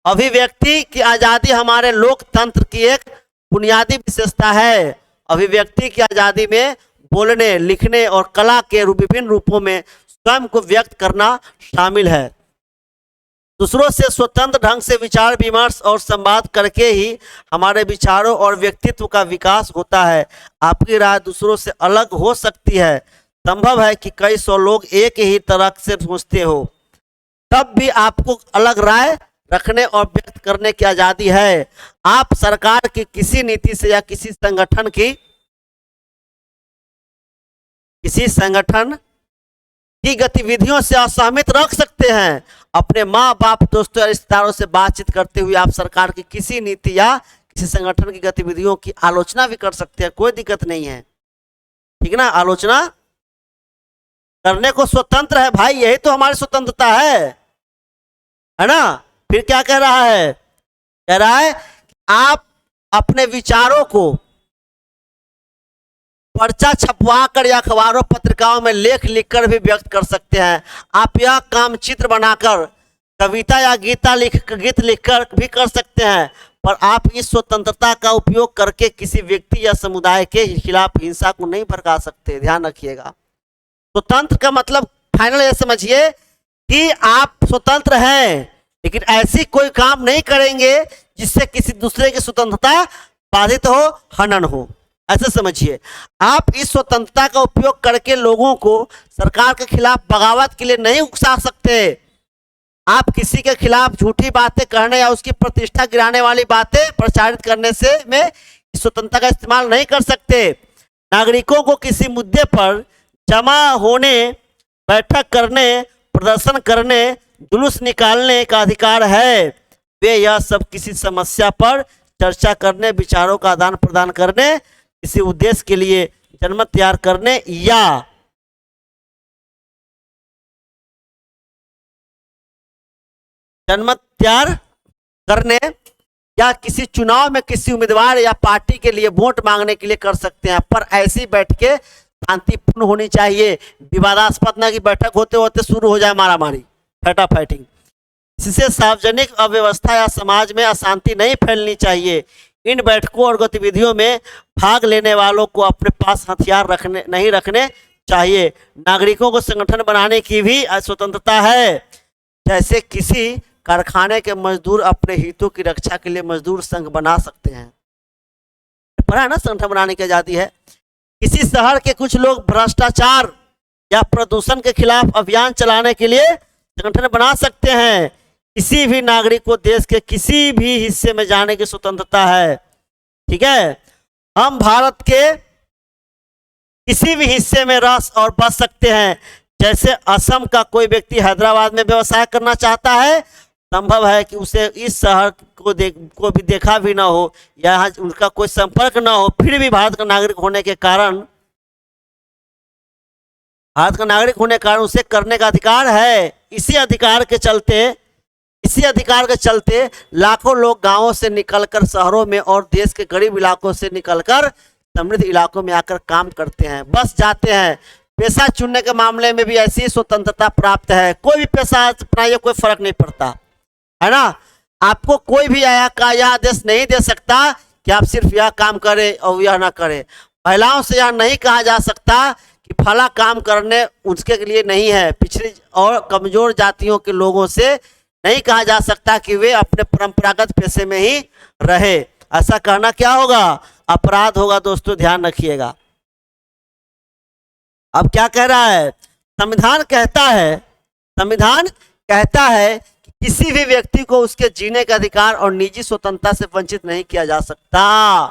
अभिव्यक्ति की आजादी हमारे लोकतंत्र की एक बुनियादी विशेषता है। अभिव्यक्ति की आजादी में बोलने, लिखने और कला के विभिन्न रूपों में स्वयं को व्यक्त करना शामिल है। दूसरों से स्वतंत्र ढंग से विचार विमर्श और संवाद करके ही हमारे विचारों और व्यक्तित्व का विकास होता है। आपकी राय दूसरों से अलग हो सकती है। संभव है कि कई सौ लोग एक ही तरह से सोचते हो, तब भी आपको अलग राय रखने और व्यक्त करने की आजादी है। आप सरकार की किसी नीति से या किसी संगठन की गतिविधियों से असहमत रख सकते हैं। अपने माँ बाप, दोस्तों या रिश्तेदारों से बातचीत करते हुए आप सरकार की किसी नीति या किसी संगठन की गतिविधियों की आलोचना भी कर सकते हैं, कोई दिक्कत नहीं है, ठीक ना। आलोचना करने को स्वतंत्र है भाई, यही तो हमारी स्वतंत्रता है ना। फिर क्या कह रहा है, कह रहा है आप अपने विचारों को पर्चा छपवा कर या अखबारों पत्रिकाओं में लेख लिखकर भी व्यक्त कर सकते हैं। आप यह काम चित्र बनाकर, कविता या गीत लिखकर भी कर सकते हैं। पर आप इस स्वतंत्रता का उपयोग करके किसी व्यक्ति या समुदाय के खिलाफ हिंसा को नहीं भड़का सकते, ध्यान रखिएगा। स्वतंत्र का मतलब फाइनल ये समझिए कि आप स्वतंत्र हैं लेकिन ऐसी कोई काम नहीं करेंगे जिससे किसी दूसरे की स्वतंत्रता बाधित हो, हनन हो, ऐसा समझिए। आप इस स्वतंत्रता का उपयोग करके लोगों को सरकार के खिलाफ बगावत के लिए नहीं उकसा सकते। आप किसी के खिलाफ झूठी बातें कहने या उसकी प्रतिष्ठा गिराने वाली बातें प्रचारित करने से में स्वतंत्रता का इस्तेमाल नहीं कर सकते। नागरिकों को किसी मुद्दे पर जमा होने, बैठक करने, प्रदर्शन करने, जुलूस निकालने का अधिकार है। वे यह सब किसी समस्या पर चर्चा करने, विचारों का आदान प्रदान करने, किसी उद्देश्य के लिए जनमत तैयार करने या किसी चुनाव में किसी उम्मीदवार या पार्टी के लिए वोट मांगने के लिए कर सकते हैं। पर ऐसी बैठकें शांतिपूर्ण होनी चाहिए। विवादास्पद न कि बैठक होते होते शुरू हो जाए मारामारी, फाइटिंग। इससे सार्वजनिक अव्यवस्था या समाज में अशांति नहीं फैलनी चाहिए। इन बैठकों और गतिविधियों में भाग लेने वालों को अपने पास हथियार नहीं रखने चाहिए। नागरिकों को संगठन बनाने की भी स्वतंत्रता है। जैसे किसी कारखाने के मजदूर अपने हितों की रक्षा के लिए मजदूर संघ बना सकते हैं, पता है ना, संगठन बनाने की आजादी है। किसी शहर के कुछ लोग भ्रष्टाचार या प्रदूषण के खिलाफ अभियान चलाने के लिए संगठन बना सकते हैं। किसी भी नागरिक को देश के किसी भी हिस्से में जाने की स्वतंत्रता है, ठीक है। हम भारत के किसी भी हिस्से में रह और बस सकते हैं। जैसे असम का कोई व्यक्ति हैदराबाद में व्यवसाय करना चाहता है, संभव है कि उसे इस शहर को भी देखा भी ना हो, यहाँ उनका कोई संपर्क ना हो, फिर भी भारत का नागरिक होने के कारण उसे करने का अधिकार है। इसी अधिकार के चलते इसी अधिकार के चलते लाखों लोग गांवों से निकलकर शहरों में और देश के गरीब इलाकों से निकलकर समृद्ध इलाकों में आकर काम करते हैं, बस जाते हैं। पेशा चुनने के मामले में भी ऐसी स्वतंत्रता प्राप्त है, कोई भी पेशा अपनाइए, कोई फर्क नहीं पड़ता, है ना। आपको कोई भी यह आदेश नहीं दे सकता कि आप सिर्फ यह काम करें और यह ना करें। महिलाओं से यह नहीं कहा जा सकता कि फला काम करने उसके लिए नहीं है। पिछड़ी और कमजोर जातियों के लोगों से नहीं कहा जा सकता कि वे अपने परंपरागत पेशे में ही रहे। ऐसा कहना क्या होगा? अपराध होगा। दोस्तों ध्यान रखिएगा। अब क्या कह रहा है? संविधान कहता है कि किसी भी व्यक्ति को उसके जीने का अधिकार और निजी स्वतंत्रता से वंचित नहीं किया जा सकता।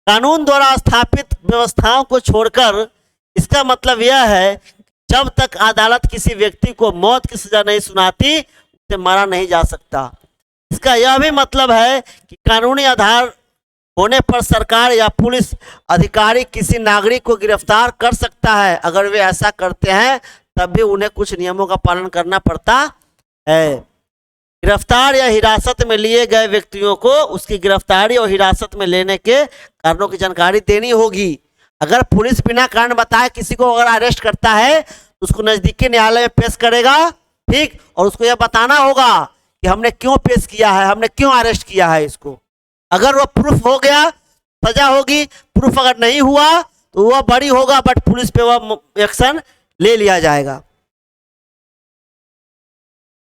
कानून द्वारा स्थापित व्यवस्थाओं को छोड़कर इसका मतलब यह है जब तक अदालत किसी व्यक्ति को मौत की सजा नहीं सुनाती उसे मारा नहीं जा सकता। इसका यह भी मतलब है कि कानूनी आधार होने पर सरकार या पुलिस अधिकारी किसी नागरिक को गिरफ्तार कर सकता है। अगर वे ऐसा करते हैं तब भी उन्हें कुछ नियमों का पालन करना पड़ता है। गिरफ्तार या हिरासत में लिए गए व्यक्तियों को उसकी गिरफ्तारी और हिरासत में लेने के कारणों की जानकारी देनी होगी। अगर पुलिस बिना कारण बताए किसी को अगर अरेस्ट करता है तो उसको नजदीकी न्यायालय में पेश करेगा, ठीक, और उसको यह बताना होगा कि हमने क्यों पेश किया है, हमने क्यों अरेस्ट किया है इसको। अगर वो प्रूफ हो गया सजा होगी, प्रूफ अगर नहीं हुआ तो वह बरी होगा, बट पुलिस पे वह एक्शन ले लिया जाएगा।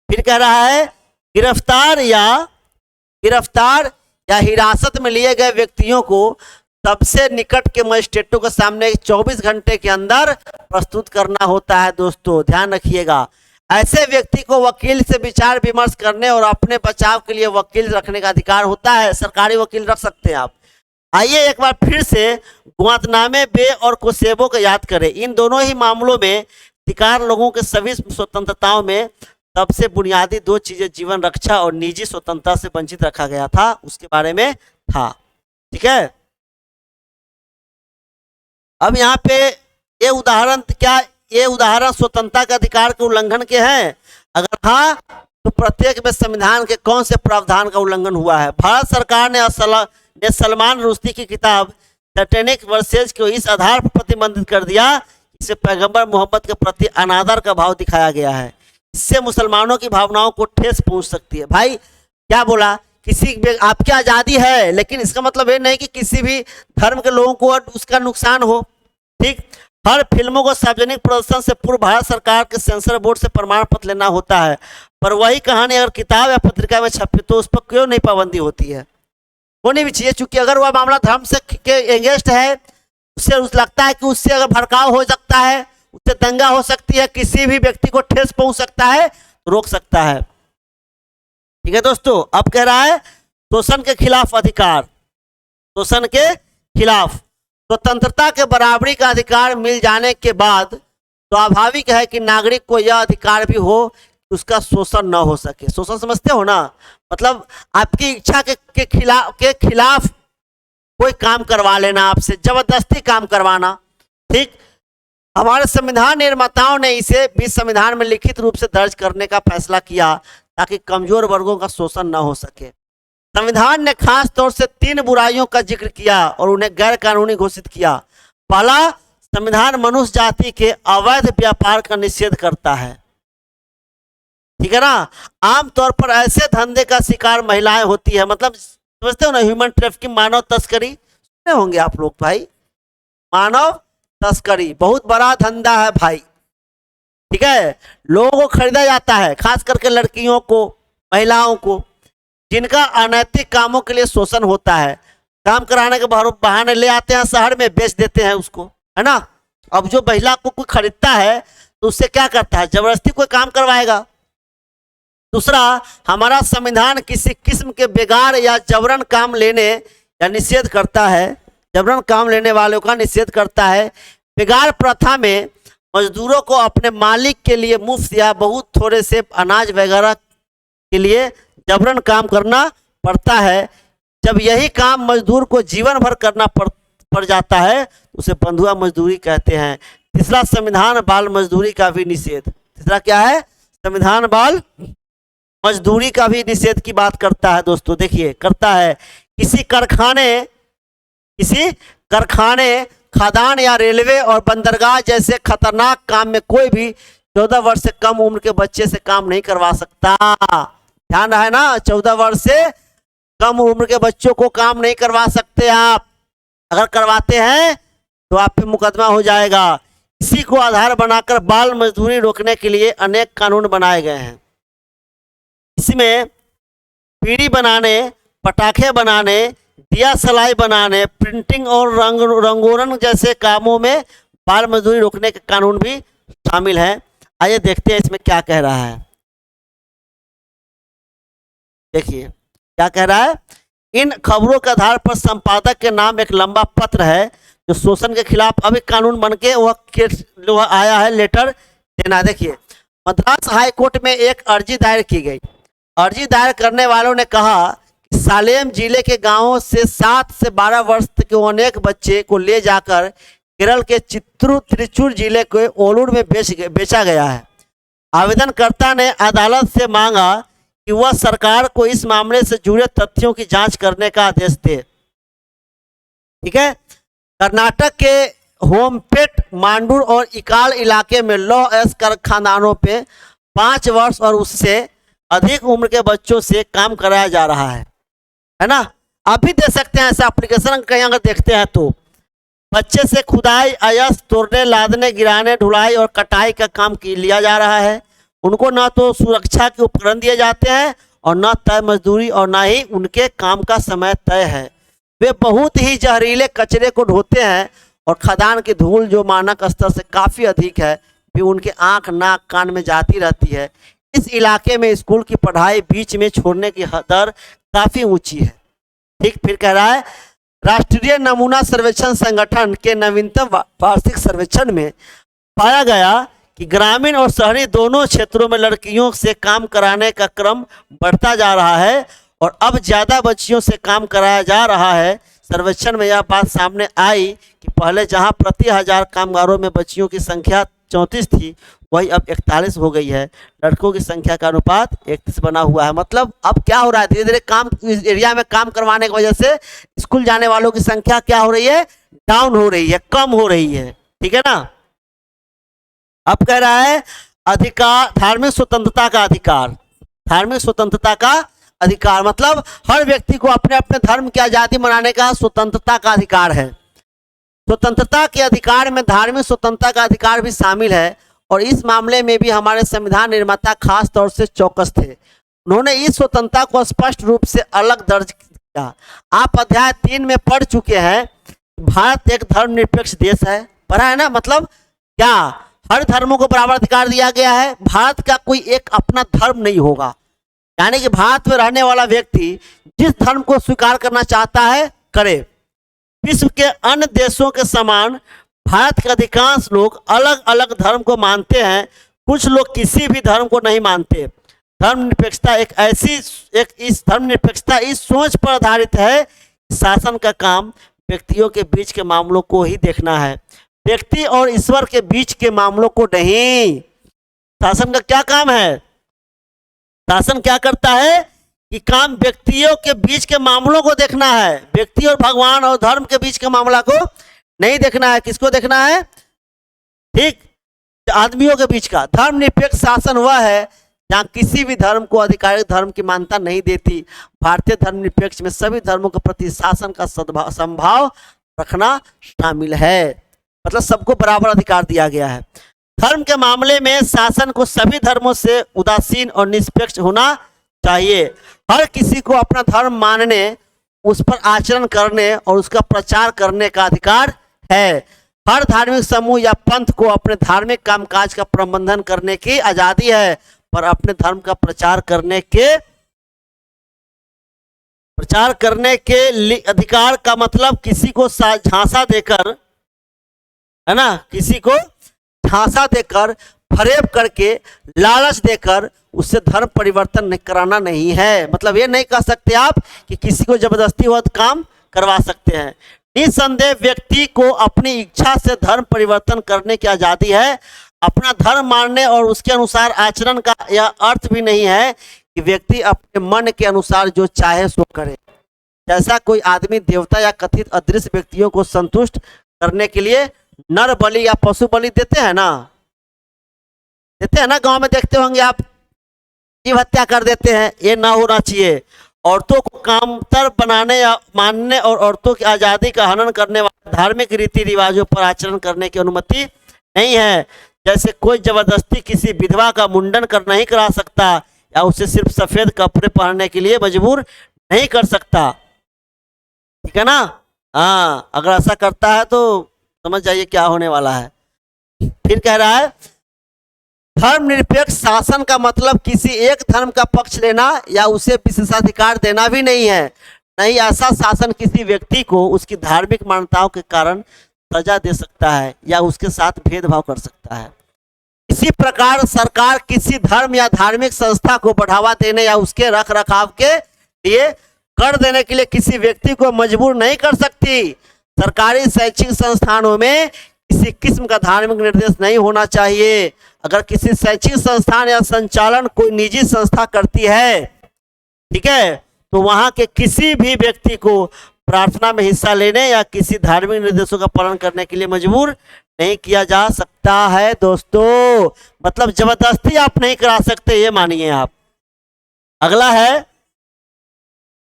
फिर कह रहा है गिरफ्तार या हिरासत में लिए गए व्यक्तियों को सबसे निकट के मजिस्ट्रेटों के सामने 24 घंटे के अंदर प्रस्तुत करना होता है। दोस्तों ध्यान रखिएगा। ऐसे व्यक्ति को वकील से विचार विमर्श करने और अपने बचाव के लिए वकील रखने का अधिकार होता है। सरकारी वकील रख सकते हैं आप। आइए एक बार फिर से गुआंतनामे बे और कोसेबो को याद करें। इन दोनों ही मामलों में शिकार लोगों के सभी स्वतंत्रताओं में सबसे बुनियादी दो चीजें जीवन रक्षा और निजी स्वतंत्रता से वंचित रखा गया था, उसके बारे में था। ठीक है। अब यहाँ पे ये उदाहरण स्वतंत्रता के अधिकार के उल्लंघन के हैं? अगर हाँ तो प्रत्येक में संविधान के कौन से प्रावधान का उल्लंघन हुआ है? भारत सरकार ने सलमान रुश्दी की किताब सैटेनिक वर्सेज को इस आधार पर प्रतिबंधित कर दिया, इससे पैगंबर मोहम्मद के प्रति अनादर का भाव दिखाया गया है। इससे मुसलमानों की भावनाओं को ठेस पहुंच सकती है। भाई क्या बोला? आपकी आज़ादी है, लेकिन इसका मतलब ये नहीं कि किसी भी धर्म के लोगों को उसका नुकसान हो। ठीक। हर फिल्मों को सार्वजनिक प्रदर्शन से पूर्व भारत सरकार के सेंसर बोर्ड से प्रमाण पत्र लेना होता है, पर वही कहानी अगर किताब या पत्रिका में छपे तो उस पर क्यों नहीं पाबंदी होती है? होनी भी चाहिए, चूंकि अगर वह मामला धर्म से एंगेस्ट है, उससे लगता है कि उससे अगर भड़काव हो सकता है, उससे दंगा हो सकती है, किसी भी व्यक्ति को ठेस पहुंच सकता है, तो रोक सकता है। ठीक है दोस्तों। अब कह रहा है शोषण के खिलाफ अधिकार। शोषण के खिलाफ स्वतंत्रता के बराबरी का अधिकार मिल जाने के बाद स्वाभाविक है कि नागरिक को यह अधिकार भी हो कि उसका शोषण न हो सके। शोषण समझते हो ना? मतलब आपकी इच्छा के खिलाफ कोई काम करवा लेना, आपसे जबरदस्ती काम करवाना। ठीक। हमारे संविधान निर्माताओं ने इसे भी संविधान में लिखित रूप से दर्ज करने का फैसला किया ताकि कमजोर वर्गों का शोषण न हो सके। संविधान ने खास तौर से 3 बुराइयों का जिक्र किया और उन्हें गैर कानूनी घोषित किया। पहला, संविधान मनुष्य जाति के अवैध व्यापार का निषेध करता है। ठीक है ना? आमतौर पर ऐसे धंधे का शिकार महिलाएं होती है। मतलब समझते हो ना, ह्यूमन ट्रैफिकिंग, मानव तस्करी सुने होंगे आप लोग। भाई मानव तस्करी बहुत बड़ा धंधा है भाई। ठीक है। लोगों को खरीदा जाता है, खास करके लड़कियों को, महिलाओं को, जिनका अनैतिक कामों के लिए शोषण होता है। काम कराने के बहाने ले आते हैं, शहर में बेच देते हैं उसको, है ना। अब जो महिला को कोई खरीदता है तो उससे क्या करता है? जबरदस्ती कोई काम करवाएगा। दूसरा, हमारा संविधान किसी किस्म के बेगार या जबरन काम लेने या निषेध करता है, जबरन काम लेने वालों का निषेध करता है। बेगार प्रथा में मजदूरों को अपने मालिक के लिए मुफ्त या बहुत थोड़े से अनाज वगैरह के लिए जबरन काम करना पड़ता है। जब यही काम मजदूर को जीवन भर करना पड़ जाता है उसे बंधुआ मजदूरी कहते हैं। तीसरा, संविधान बाल मजदूरी का भी निषेध। तीसरा क्या है? संविधान बाल मजदूरी का भी निषेध की बात करता है दोस्तों। देखिए करता है, किसी कारखाने, खदान या रेलवे और बंदरगाह जैसे खतरनाक काम में कोई भी 14 वर्ष से कम उम्र के बच्चे से काम नहीं करवा सकता। ध्यान रहे ना, 14 वर्ष से कम उम्र के बच्चों को काम नहीं करवा सकते आप। अगर करवाते हैं तो आप पे मुकदमा हो जाएगा। इसी को आधार बनाकर बाल मजदूरी रोकने के लिए अनेक कानून बनाए गए हैं। इसमें बीड़ी बनाने, पटाखे बनाने, दिया सलाई बनाने, प्रिंटिंग और रंगोरन जैसे कामों में बाल मजदूरी रोकने के कानून भी शामिल है। आइए देखते हैं इसमें क्या कह रहा है। देखिए क्या कह रहा है। इन खबरों के आधार पर संपादक के नाम एक लंबा पत्र है जो शोषण के खिलाफ अभी कानून बनके वह आया है, लेटर देना। देखिए मद्रास हाई कोर्ट में एक अर्जी दायर की गई। अर्जी दायर करने वालों ने कहा कि सालेम जिले के गांवों से 7 से 12 वर्ष के अनेक बच्चे को ले जाकर केरल के त्रिचूर जिले के ओलूर में बेचा गया है। आवेदनकर्ता ने अदालत से मांगा कि वह सरकार को इस मामले से जुड़े तथ्यों की जांच करने का आदेश दे। ठीक है। कर्नाटक के होमपेट, मांडूर और इकाल इलाके में लॉ एस कारखानों पे 5 वर्ष और उससे अधिक उम्र के बच्चों से काम कराया जा रहा है ना। आप भी दे सकते हैं ऐसा एप्लीकेशन, कहीं अगर देखते हैं तो बच्चे से खुदाई, अयस, तोड़ने, लादने, गिराने, ढुलाई और कटाई का काम लिया जा रहा है। उनको न तो सुरक्षा के उपकरण दिए जाते हैं और न तय मजदूरी और न ही उनके काम का समय तय है। वे बहुत ही जहरीले कचरे को ढोते हैं और खदान की धूल जो मानक स्तर से काफ़ी अधिक है भी उनके आँख, नाक, कान में जाती रहती है। इस इलाके में स्कूल की पढ़ाई बीच में छोड़ने की दर काफ़ी ऊंची है। ठीक। फिर कह रहा है, राष्ट्रीय नमूना सर्वेक्षण संगठन के नवीनतम वार्षिक सर्वेक्षण में पाया गया कि ग्रामीण और शहरी दोनों क्षेत्रों में लड़कियों से काम कराने का क्रम बढ़ता जा रहा है और अब ज़्यादा बच्चियों से काम कराया जा रहा है। सर्वेक्षण में यह बात सामने आई कि पहले जहां प्रति 1000 कामगारों में बच्चियों की संख्या 34 थी, वही अब 41 हो गई है। लड़कों की संख्या का अनुपात 31 बना हुआ है। मतलब अब क्या हो रहा है, धीरे धीरे काम इस एरिया में काम करवाने की वजह से स्कूल जाने वालों की संख्या क्या हो रही है, डाउन हो रही है, कम हो रही है। ठीक है ना। अब कह रहा है अधिकार, धार्मिक स्वतंत्रता का अधिकार। धार्मिक स्वतंत्रता का अधिकार मतलब हर व्यक्ति को अपने अपने धर्म की आज़ादी मनाने का स्वतंत्रता का अधिकार है। स्वतंत्रता के अधिकार में धार्मिक स्वतंत्रता का अधिकार भी शामिल है और इस मामले में भी हमारे संविधान निर्माता खास तौर से चौकस थे। उन्होंने इस स्वतंत्रता को स्पष्ट रूप से अलग दर्ज किया। आप अध्याय 3 में पढ़ चुके हैं, भारत एक धर्मनिरपेक्ष देश है। पढ़ा है ना। मतलब क्या हर धर्मों को बराबर अधिकार दिया गया है। भारत का कोई एक अपना धर्म नहीं होगा, यानी कि भारत में रहने वाला व्यक्ति जिस धर्म को स्वीकार करना चाहता है करे। विश्व के अन्य देशों के समान भारत के अधिकांश लोग अलग अलग धर्म को मानते हैं, कुछ लोग किसी भी धर्म को नहीं मानते। धर्मनिरपेक्षता धर्मनिरपेक्षता इस सोच पर आधारित है कि शासन का काम व्यक्तियों के बीच के मामलों को ही देखना है, व्यक्ति और ईश्वर के बीच के मामलों को नहीं। शासन का क्या काम है, शासन क्या करता है कि काम व्यक्तियों के बीच के मामलों को देखना है, व्यक्ति और भगवान और धर्म के बीच के मामला को नहीं देखना है। किसको देखना है, ठीक, आदमियों के बीच का। धर्मनिरपेक्ष शासन वह है जहाँ किसी भी धर्म को आधिकारिक धर्म की मान्यता नहीं देती। भारतीय धर्मनिरपेक्ष में सभी धर्मों के प्रति शासन का समभाव रखना शामिल है, मतलब सबको बराबर अधिकार दिया गया है। धर्म के मामले में शासन को सभी धर्मों से उदासीन और निष्पक्ष होना चाहिए। हर किसी को अपना धर्म मानने, उस पर आचरण करने और उसका प्रचार करने का अधिकार है। हर धार्मिक समूह या पंथ को अपने धार्मिक कामकाज का प्रबंधन करने की आजादी है, पर अपने धर्म का प्रचार करने के अधिकार का मतलब किसी को झांसा देकर, है ना, किसी को झांसा देकर, फरेब करके, लालच देकर उससे धर्म परिवर्तन कराना नहीं है। मतलब ये नहीं कह सकते आप कि किसी को जबरदस्ती वह काम करवा सकते हैं। निसंदेह व्यक्ति को अपनी इच्छा से धर्म परिवर्तन करने की आज़ादी है। अपना धर्म मानने और उसके अनुसार आचरण का यह अर्थ भी नहीं है कि व्यक्ति अपने मन के अनुसार जो चाहे सो करे। जैसा कोई आदमी देवता या कथित अदृश्य व्यक्तियों को संतुष्ट करने के लिए नर बलि या पशु बलि देते हैं ना, गांव में देखते होंगे आप, जीव हत्या कर देते हैं। ये ना होना चाहिए। औरतों को कामतर बनाने या मानने और औरतों की आज़ादी का हनन करने वाले धार्मिक रीति रिवाजों पर आचरण करने की अनुमति नहीं है। जैसे कोई जबरदस्ती किसी विधवा का मुंडन नहीं करा सकता या उसे सिर्फ सफेद कपड़े पहनने के लिए मजबूर नहीं कर सकता। ठीक है ना। हाँ, अगर ऐसा करता है तो समझ जाइए क्या होने वाला है। फिर कह रहा है धर्मनिरपेक्ष शासन का मतलब किसी एक धर्म का पक्ष लेना या उसे विशेषाधिकार देना भी नहीं है। नहीं, ऐसा शासन किसी व्यक्ति को उसकी धार्मिक मान्यताओं के कारण सजा दे सकता है या उसके साथ भेदभाव कर सकता है। इसी प्रकार सरकार किसी धर्म या धार्मिक संस्था को बढ़ावा देने या उसके रख रखाव के लिए कर देने के लिए किसी व्यक्ति को मजबूर नहीं कर सकती। सरकारी शैक्षिक संस्थानों में किसी किस्म का धार्मिक निर्देश नहीं होना चाहिए। अगर किसी शैक्षिक संस्थान या संचालन कोई निजी संस्था करती है, ठीक है, तो वहां के किसी भी व्यक्ति को प्रार्थना में हिस्सा लेने या किसी धार्मिक निर्देशों का पालन करने के लिए मजबूर नहीं किया जा सकता है। दोस्तों, मतलब जबरदस्ती आप नहीं करा सकते, ये मानिए आप। अगला है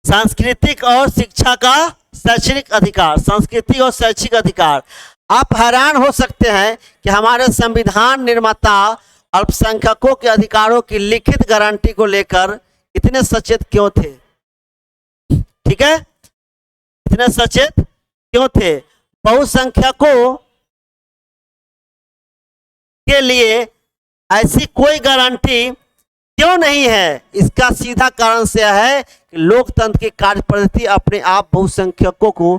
सांस्कृतिक और शिक्षा का शैक्षणिक अधिकार। संस्कृति और शैक्षिक अधिकार। आप हैरान हो सकते हैं कि हमारे संविधान निर्माता अल्पसंख्यकों के अधिकारों की लिखित गारंटी को लेकर इतने सचेत क्यों थे। ठीक है, इतने सचेत क्यों थे। बहुसंख्यकों के लिए ऐसी कोई गारंटी क्यों नहीं है। इसका सीधा कारण से है कि लोकतंत्र की कार्य पद्धति अपने आप बहुसंख्यकों को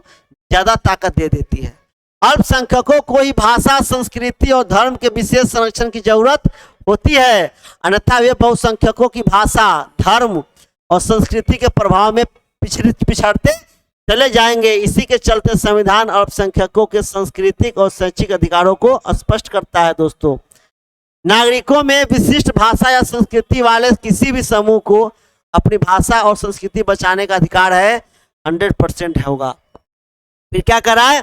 ज्यादा ताकत दे देती है। अल्पसंख्यकों को ही भाषा, संस्कृति और धर्म के विशेष संरक्षण की जरूरत होती है, अन्यथा वे बहुसंख्यकों की भाषा, धर्म और संस्कृति के प्रभाव में पिछड़ते चले जाएंगे। इसी के चलते संविधान अल्पसंख्यकों के सांस्कृतिक और शैक्षिक अधिकारों को स्पष्ट करता है। दोस्तों, नागरिकों में विशिष्ट भाषा या संस्कृति वाले किसी भी समूह को अपनी भाषा और संस्कृति बचाने का अधिकार है, 100% होगा। फिर क्या करा है,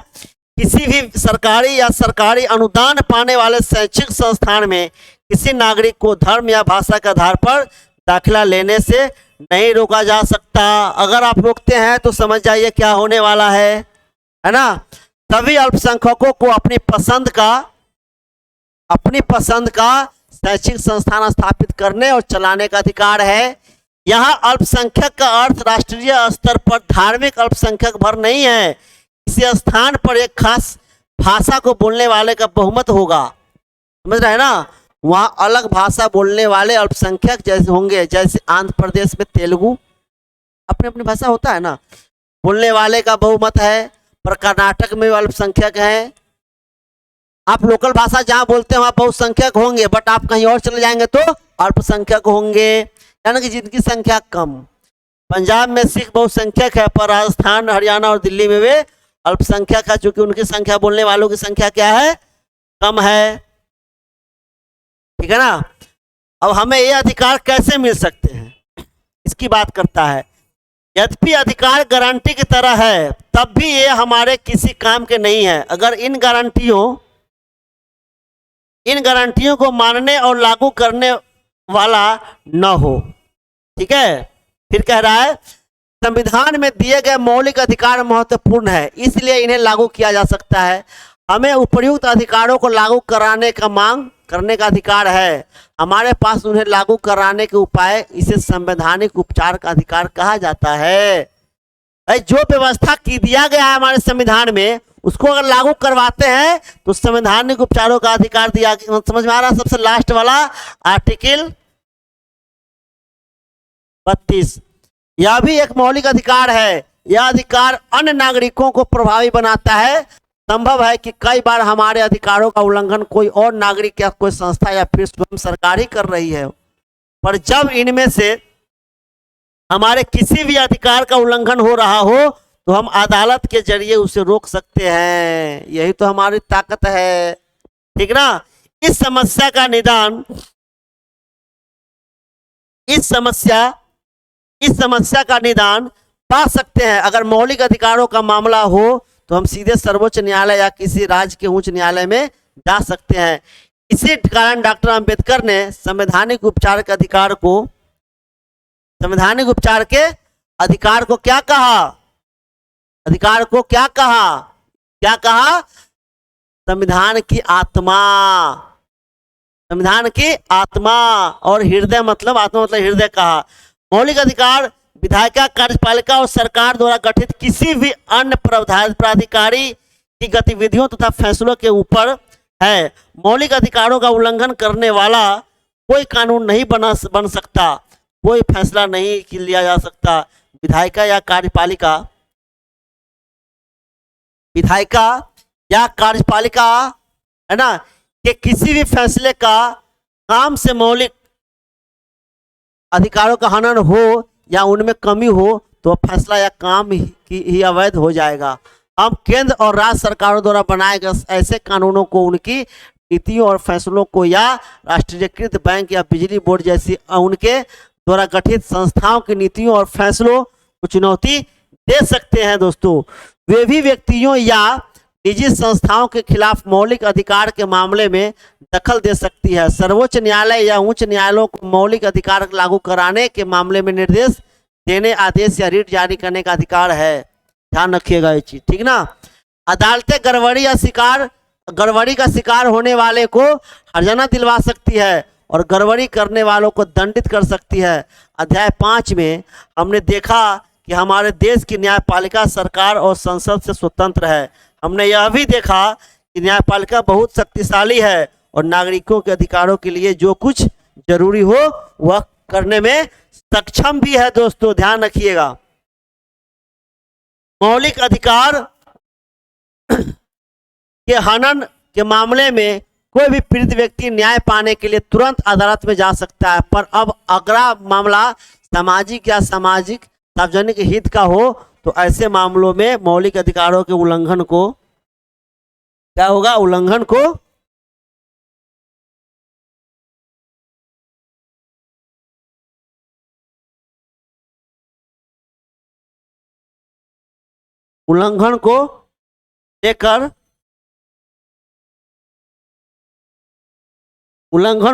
किसी भी सरकारी या सरकारी अनुदान पाने वाले शैक्षिक संस्थान में किसी नागरिक को धर्म या भाषा के आधार पर दाखिला लेने से नहीं रोका जा सकता। अगर आप रोकते हैं तो समझ जाइए क्या होने वाला है ना। सभी अल्पसंख्यकों को अपनी पसंद का शैक्षिक संस्थान स्थापित करने और चलाने का अधिकार है। यहाँ अल्पसंख्यक का अर्थ राष्ट्रीय स्तर पर धार्मिक अल्पसंख्यक भर नहीं है। किसी स्थान पर एक खास भाषा को बोलने वाले का बहुमत होगा, समझ रहे हैं ना। वहाँ अलग भाषा बोलने वाले अल्पसंख्यक जैसे होंगे, जैसे आंध्र प्रदेश में तेलुगु अपनी अपनी भाषा होता है ना, बोलने वाले का बहुमत है। पर कर्नाटक में अल्पसंख्यक है। आप लोकल भाषा जहाँ बोलते हैं वहाँ बहुसंख्यक होंगे, बट आप कहीं और चले जाएंगे तो अल्पसंख्यक होंगे, यानी कि जिनकी संख्या कम। पंजाब में सिख बहुसंख्यक है, पर राजस्थान, हरियाणा और दिल्ली में वे अल्पसंख्यक है, क्योंकि उनकी संख्या, बोलने वालों की संख्या क्या है, कम है। ठीक है ना। अब हमें ये अधिकार कैसे मिल सकते हैं, इसकी बात करता है। यद्यपि अधिकार गारंटी की तरह है, तब भी ये हमारे किसी काम के नहीं है अगर इन गारंटियों को मानने और लागू करने वाला न हो। ठीक है। फिर कह रहा है संविधान में दिए गए मौलिक अधिकार महत्वपूर्ण है, इसलिए इन्हें लागू किया जा सकता है। हमें उपर्युक्त अधिकारों को लागू कराने का मांग करने का अधिकार है। हमारे पास उन्हें लागू कराने के उपाय, इसे संवैधानिक उपचार का अधिकार कहा जाता है। जो व्यवस्था की दिया गया है हमारे संविधान में, उसको अगर लागू करवाते हैं तो संवैधानिक उपचारों का अधिकार दिया। समझ में आ रहा है। सबसे लास्ट वाला आर्टिकल 32, यह भी एक मौलिक अधिकार है। यह अधिकार अन्य नागरिकों को प्रभावी बनाता है। संभव है कि कई बार हमारे अधिकारों का उल्लंघन कोई और नागरिक या कोई संस्था या फिर स्वयं सरकार ही कर रही है, पर जब इनमें से हमारे किसी भी अधिकार का उल्लंघन हो रहा हो तो हम अदालत के जरिए उसे रोक सकते हैं। यही तो हमारी ताकत है। ठीक ना। इस समस्या का निदान इस समस्या का निदान पा सकते हैं। अगर मौलिक अधिकारों का मामला हो तो हम सीधे सर्वोच्च न्यायालय या किसी राज्य के उच्च न्यायालय में जा सकते हैं। इसी कारण डॉक्टर अंबेडकर ने संवैधानिक उपचार के अधिकार को क्या कहा? अधिकार को क्या कहा? संविधान की आत्मा और हृदय मतलब आत्मा मतलब हृदय कहा। मौलिक अधिकार विधायिका, कार्यपालिका और सरकार द्वारा गठित किसी भी अन्य प्राधिकारी की गतिविधियों तथा फैसलों के ऊपर है। मौलिक अधिकारों का उल्लंघन करने वाला कोई कानून नहीं बन सकता, कोई फैसला नहीं लिया जा सकता। विधायिका या कार्यपालिका है ना कि किसी भी फैसले का काम से मौलिक अधिकारों का हनन हो या उनमें कमी हो तो फैसला या काम ही अवैध हो जाएगा। हम केंद्र और राज्य सरकारों द्वारा बनाए गए ऐसे कानूनों को उनकी नीतियों और फैसलों को या राष्ट्रीयकृत बैंक या बिजली बोर्ड जैसी उनके द्वारा गठित संस्थाओं की नीतियों और फैसलों को चुनौती दे सकते हैं। दोस्तों, वे भी व्यक्तियों या निजी संस्थाओं के खिलाफ मौलिक अधिकार के मामले में दखल दे सकती है। सर्वोच्च न्यायालय या उच्च न्यायालयों को मौलिक अधिकार लागू कराने के मामले में निर्देश देने, आदेश या रिट जारी करने का अधिकार है। ध्यान रखिएगा ये चीज, ठीक ना। अदालतें गड़बड़ी का शिकार होने वाले को हर्जाना दिलवा सकती है और गड़बड़ी करने वालों को दंडित कर सकती है। अध्याय 5 में हमने देखा कि हमारे देश की न्यायपालिका सरकार और संसद से स्वतंत्र है। हमने यह भी देखा कि न्यायपालिका बहुत शक्तिशाली है और नागरिकों के अधिकारों के लिए जो कुछ जरूरी हो वह करने में सक्षम भी है। दोस्तों, ध्यान रखिएगा, मौलिक अधिकार के हनन के मामले में कोई भी पीड़ित व्यक्ति न्याय पाने के लिए तुरंत अदालत में जा सकता है। पर अब अगला मामला सार्वजनिक हित का हो तो ऐसे मामलों में मौलिक अधिकारों के उल्लंघन को क्या होगा? उल्लंघन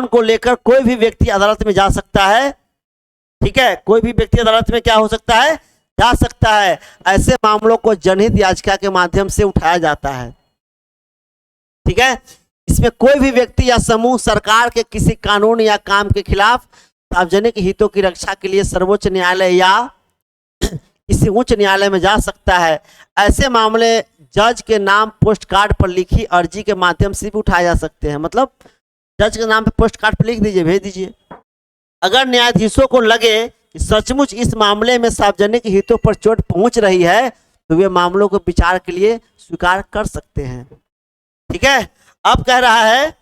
को लेकर कोई भी व्यक्ति अदालत में जा सकता है। ठीक है, कोई भी व्यक्ति अदालत में क्या हो सकता है? जा सकता है। ऐसे मामलों को जनहित याचिका के माध्यम से उठाया जाता है। ठीक है, इसमें कोई भी व्यक्ति या समूह सरकार के किसी कानून या काम के खिलाफ सार्वजनिक हितों की रक्षा के लिए सर्वोच्च न्यायालय या किसी उच्च न्यायालय में जा सकता है। ऐसे मामले जज के नाम पोस्ट कार्ड पर लिखी अर्जी के माध्यम से भी उठाए जा सकते हैं। मतलब जज के नाम पे पोस्ट कार्ड पर लिख दीजिए, भेज दीजिए। अगर न्यायाधीशों को लगे कि सचमुच इस मामले में सार्वजनिक हितों पर चोट पहुंच रही है तो वे मामलों को विचार के लिए स्वीकार कर सकते हैं। ठीक है, अब कह रहा है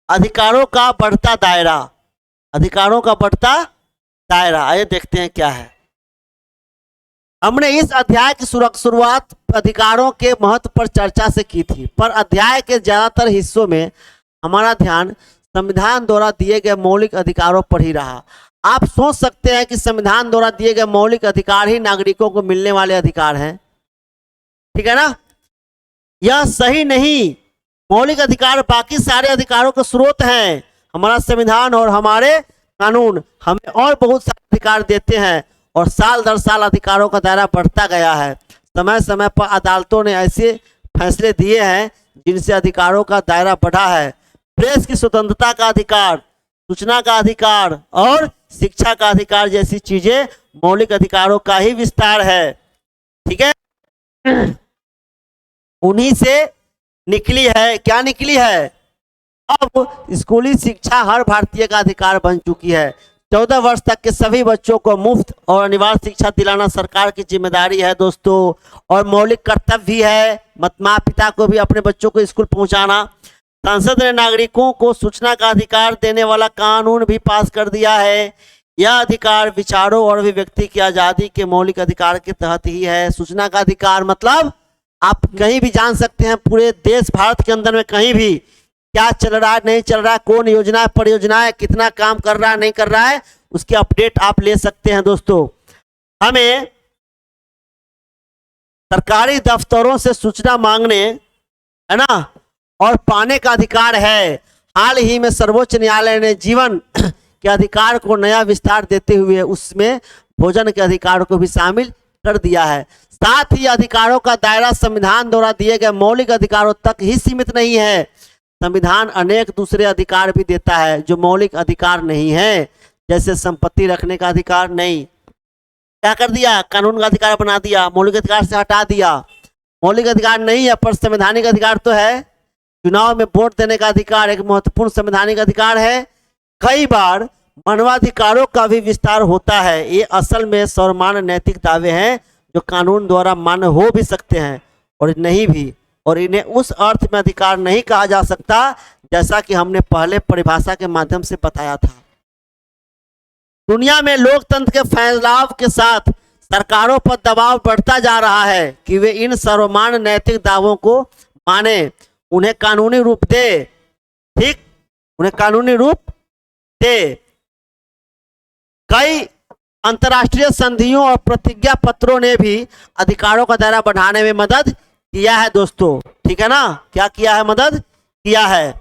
अधिकारों का बढ़ता दायरा। आइए देखते हैं क्या है। हमने इस अध्याय की शुरुआत अधिकारों के महत्व पर चर्चा से की थी, पर अध्याय के ज्यादातर हिस्सों में हमारा ध्यान संविधान द्वारा दिए गए मौलिक अधिकारों पर ही रहा। आप सोच सकते हैं कि संविधान द्वारा दिए गए मौलिक अधिकार ही नागरिकों को मिलने वाले अधिकार हैं। ठीक है ना? यह सही नहीं। मौलिक अधिकार बाकी सारे अधिकारों के स्रोत हैं। हमारा संविधान और हमारे कानून हमें और बहुत सारे अधिकार देते हैं और साल दर साल अधिकारों का दायरा बढ़ता गया है। समय समय पर अदालतों ने ऐसे फैसले दिए हैं जिनसे अधिकारों का दायरा बढ़ा है। प्रेस की स्वतंत्रता का अधिकार, सूचना का अधिकार और शिक्षा का अधिकार जैसी चीजें मौलिक अधिकारों का ही विस्तार है। ठीक है, उन्हीं से निकली है। क्या निकली है? अब स्कूली शिक्षा हर भारतीय का अधिकार बन चुकी है। 14 वर्ष तक के सभी बच्चों को मुफ्त और अनिवार्य शिक्षा दिलाना सरकार की जिम्मेदारी है दोस्तों, और मौलिक कर्तव्य भी है माता पिता को भी अपने बच्चों को स्कूल पहुंचाना। संसद ने नागरिकों को सूचना का अधिकार देने वाला कानून भी पास कर दिया है। यह अधिकार विचारों और अभिव्यक्ति की आज़ादी के मौलिक अधिकार के तहत ही है। सूचना का अधिकार मतलब आप कहीं भी जान सकते हैं, पूरे देश भारत के अंदर में कहीं भी क्या चल रहा है नहीं चल रहा है, कौन योजना परियोजना है, कितना काम कर रहा है नहीं कर रहा है, उसकी अपडेट आप ले सकते हैं दोस्तों। हमें सरकारी दफ्तरों से सूचना मांगने, है ना, और पाने का अधिकार है। हाल ही में सर्वोच्च न्यायालय ने जीवन के अधिकार को नया विस्तार देते हुए उसमें भोजन के अधिकार को भी शामिल कर दिया है। साथ ही अधिकारों का दायरा संविधान द्वारा दिए गए मौलिक अधिकारों तक ही सीमित नहीं है। संविधान अनेक दूसरे अधिकार भी देता है जो मौलिक अधिकार नहीं है, जैसे संपत्ति रखने का अधिकार नहीं। क्या कर दिया, कानून का अधिकार बना दिया, मौलिक अधिकार से हटा दिया। मौलिक अधिकार नहीं है पर संवैधानिक अधिकार तो है। चुनाव में वोट देने का अधिकार एक महत्वपूर्ण संवैधानिक अधिकार है। कई बार मानवाधिकारों का भी विस्तार होता है। ये असल में सर्वमान्य नैतिक दावे हैं जो कानून द्वारा मान्य हो भी सकते हैं और नहीं भी, और इन्हें उस अर्थ में अधिकार नहीं कहा जा सकता जैसा कि हमने पहले परिभाषा के माध्यम से बताया था। दुनिया में लोकतंत्र के फैलाव के साथ सरकारों पर दबाव बढ़ता जा रहा है कि वे इन सर्वमान्य नैतिक दावों को माने, उन्हें कानूनी रूप दे। ठीक, उन्हें कानूनी रूप दे। कई अंतर्राष्ट्रीय संधियों और प्रतिज्ञा पत्रों ने भी अधिकारों का दायरा बढ़ाने में मदद किया है दोस्तों। ठीक है ना, क्या किया है, मदद किया है।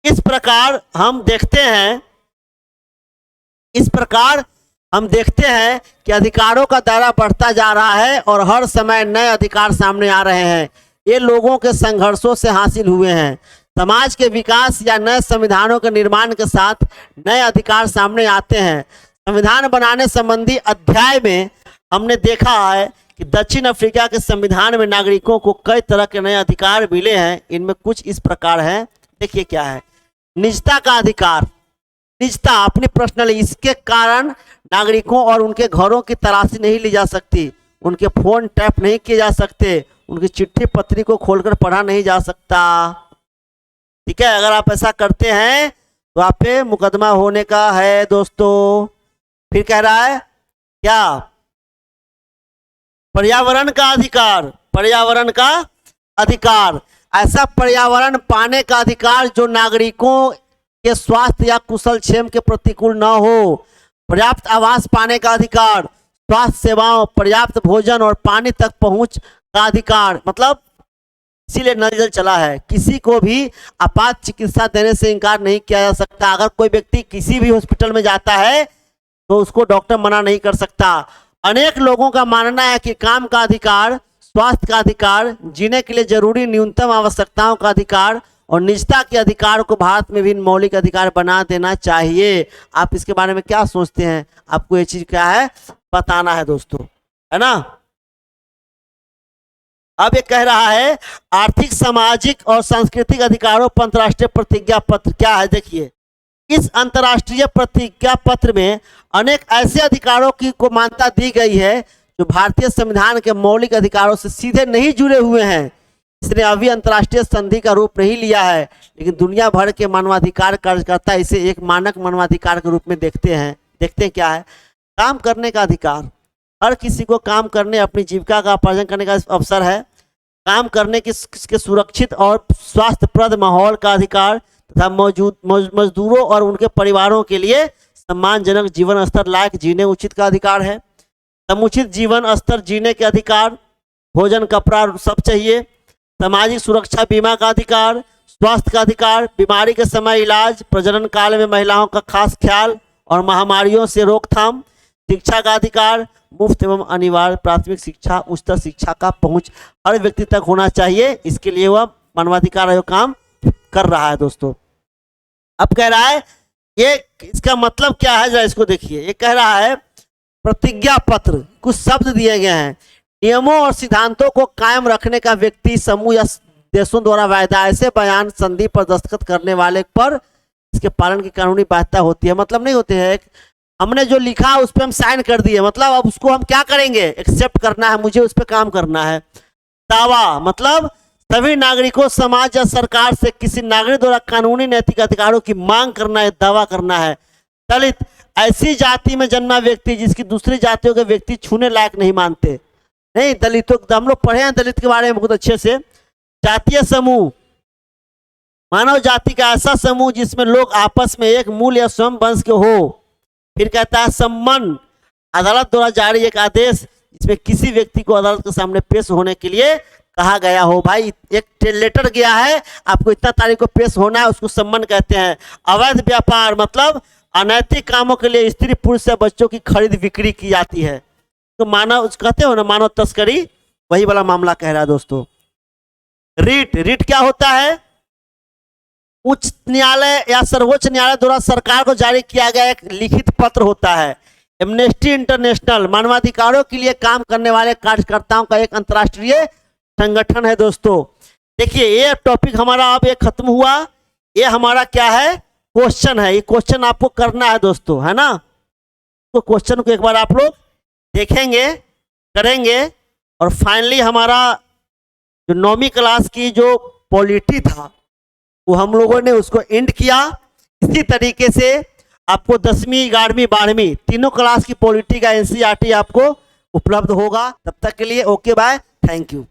इस प्रकार हम देखते हैं कि अधिकारों का दायरा बढ़ता जा रहा है और हर समय नए अधिकार सामने आ रहे हैं। ये लोगों के संघर्षों से हासिल हुए हैं। समाज के विकास या नए संविधानों के निर्माण के साथ नए अधिकार सामने आते हैं। संविधान बनाने संबंधी अध्याय में हमने देखा है कि दक्षिण अफ्रीका के संविधान में नागरिकों को कई तरह के नए अधिकार मिले हैं। इनमें कुछ इस प्रकार हैं, देखिए क्या है। निजता का अधिकार, निजता अपनी पर्सनली, इसके कारण नागरिकों और उनके घरों की तलाशी नहीं ली जा सकती, उनके फोन टैप नहीं किए जा सकते, उनकी चिट्ठी पत्री को खोलकर पढ़ा नहीं जा सकता। ठीक है, अगर आप ऐसा करते हैं तो आप पे मुकदमा होने का है दोस्तों। फिर कह रहा है क्या, पर्यावरण का अधिकार, पर्यावरण का अधिकार, ऐसा पर्यावरण पाने का अधिकार जो नागरिकों के स्वास्थ्य या कुशल क्षेम के प्रतिकूल न हो। पर्याप्त आवास पाने का अधिकार, स्वास्थ्य सेवाओं, पर्याप्त भोजन और पानी तक पहुंच का अधिकार। मतलब इसीलिए नल जल चला है, किसी को भी आपात चिकित्सा देने से इनकार नहीं किया जा सकता। अगर कोई व्यक्ति किसी भी हॉस्पिटल में जाता है तो उसको डॉक्टर मना नहीं कर सकता। अनेक लोगों का मानना है कि काम का अधिकार, स्वास्थ्य का अधिकार, जीने के लिए जरूरी न्यूनतम आवश्यकताओं का अधिकार और निजता के अधिकार को भारत में भी मौलिक अधिकार बना देना चाहिए। आप इसके बारे में क्या सोचते हैं, आपको ये चीज क्या है बताना है दोस्तों, है ना। अब ये कह रहा है आर्थिक, सामाजिक और सांस्कृतिक अधिकारों पर अंतर्राष्ट्रीय प्रतिज्ञा पत्र क्या है। देखिए, इस अंतर्राष्ट्रीय प्रतिज्ञा पत्र में अनेक ऐसे अधिकारों की को मान्यता दी गई है जो भारतीय संविधान के मौलिक अधिकारों से सीधे नहीं जुड़े हुए हैं। इसने अभी अंतर्राष्ट्रीय संधि का रूप नहीं लिया है, लेकिन दुनिया भर के मानवाधिकार कार्यकर्ता इसे एक मानक मानवाधिकार के रूप में देखते हैं। क्या है, काम करने का अधिकार। हर किसी को काम करने, अपनी जीविका का उपार्जन करने का अवसर है। काम करने के सुरक्षित और स्वास्थ्यप्रद माहौल का अधिकार तथा मजदूरों और उनके परिवारों के लिए सम्मानजनक जीवन स्तर लायक जीने उचित का अधिकार है। समुचित जीवन स्तर जीने के अधिकार, भोजन, कपड़ा सब चाहिए। सामाजिक सुरक्षा बीमा का अधिकार, स्वास्थ्य का अधिकार, बीमारी के समय इलाज, प्रजनन काल में महिलाओं का खास ख्याल और महामारियों से रोकथाम। शिक्षा का अधिकार, मुफ्त एवं अनिवार्य प्राथमिक शिक्षा, उच्चतर शिक्षा का पहुंच हर व्यक्ति तक होना चाहिए। इसके लिए वह मानवाधिकार आयोग काम कर रहा है दोस्तों। अब कह रहा है ये, इसका मतलब क्या है, जरा इसको देखिए। ये कह रहा है प्रतिज्ञा पत्र, कुछ शब्द दिए गए हैं। नियमों और सिद्धांतों को कायम रखने का व्यक्ति, समूह या देशों द्वारा वायदा, ऐसे बयान, संधि पर दस्तखत करने वाले पर इसके पालन की कानूनी बाध्यता होती है। मतलब नहीं होते है, हमने जो लिखा उस पर हम साइन कर दिए, मतलब अब उसको हम क्या करेंगे, एक्सेप्ट करना है, मुझे उस पर काम करना है। दावा मतलब सभी नागरिकों, समाज या सरकार से किसी नागरिक द्वारा कानूनी नैतिक अधिकारों की मांग करना है, दावा करना है। दलित, ऐसी जाति में जन्मा व्यक्ति जिसकी दूसरी जातियों के व्यक्ति छूने लायक नहीं मानते। नहीं, दलितों, हम लोग पढ़े हैं दलित के बारे में बहुत अच्छे से। जातीय समूह, मानव जाति का ऐसा समूह जिसमें लोग आपस में एक मूल या स्वयं वंश के हो। फिर कहता है सम्मन, अदालत द्वारा जारी एक आदेश जिसमें किसी व्यक्ति को अदालत के सामने पेश होने के लिए कहा गया हो। भाई एक लेटर गया है, आपको इतना तारीख को पेश होना है, उसको सम्मन कहते हैं। अवैध व्यापार मतलब अनैतिक कामों के लिए स्त्री पुरुष या बच्चों की खरीद बिक्री की जाती है, तो मानव कहते हो ना, मानव तस्करी, वही वाला मामला कह रहा है दोस्तों। रीट, रीट क्या होता है? उच्च न्यायालय या सर्वोच्च न्यायालय द्वारा सरकार को जारी किया गया एक लिखित पत्र होता है। एमनेस्टी इंटरनेशनल मानवाधिकारों के लिए काम करने वाले कार्यकर्ताओं का एक अंतर्राष्ट्रीय संगठन है दोस्तों। देखिए ये टॉपिक हमारा अब ये खत्म हुआ। ये हमारा क्या है? क्वेश्चन है। ये क्वेश्चन आपको करना है दोस्तों, है ना? तो क्वेश्चन को एक बार आप लोग देखेंगे, करेंगे, और फाइनली हमारा जो 9वीं क्लास की जो पॉलिटी था वो हम लोगों ने उसको एंड किया। इसी तरीके से आपको 10वीं, 11वीं, 12वीं तीनों क्लास की पॉलिटी का एनसीईआरटी आपको उपलब्ध होगा। तब तक के लिए ओके बाय, थैंक यू।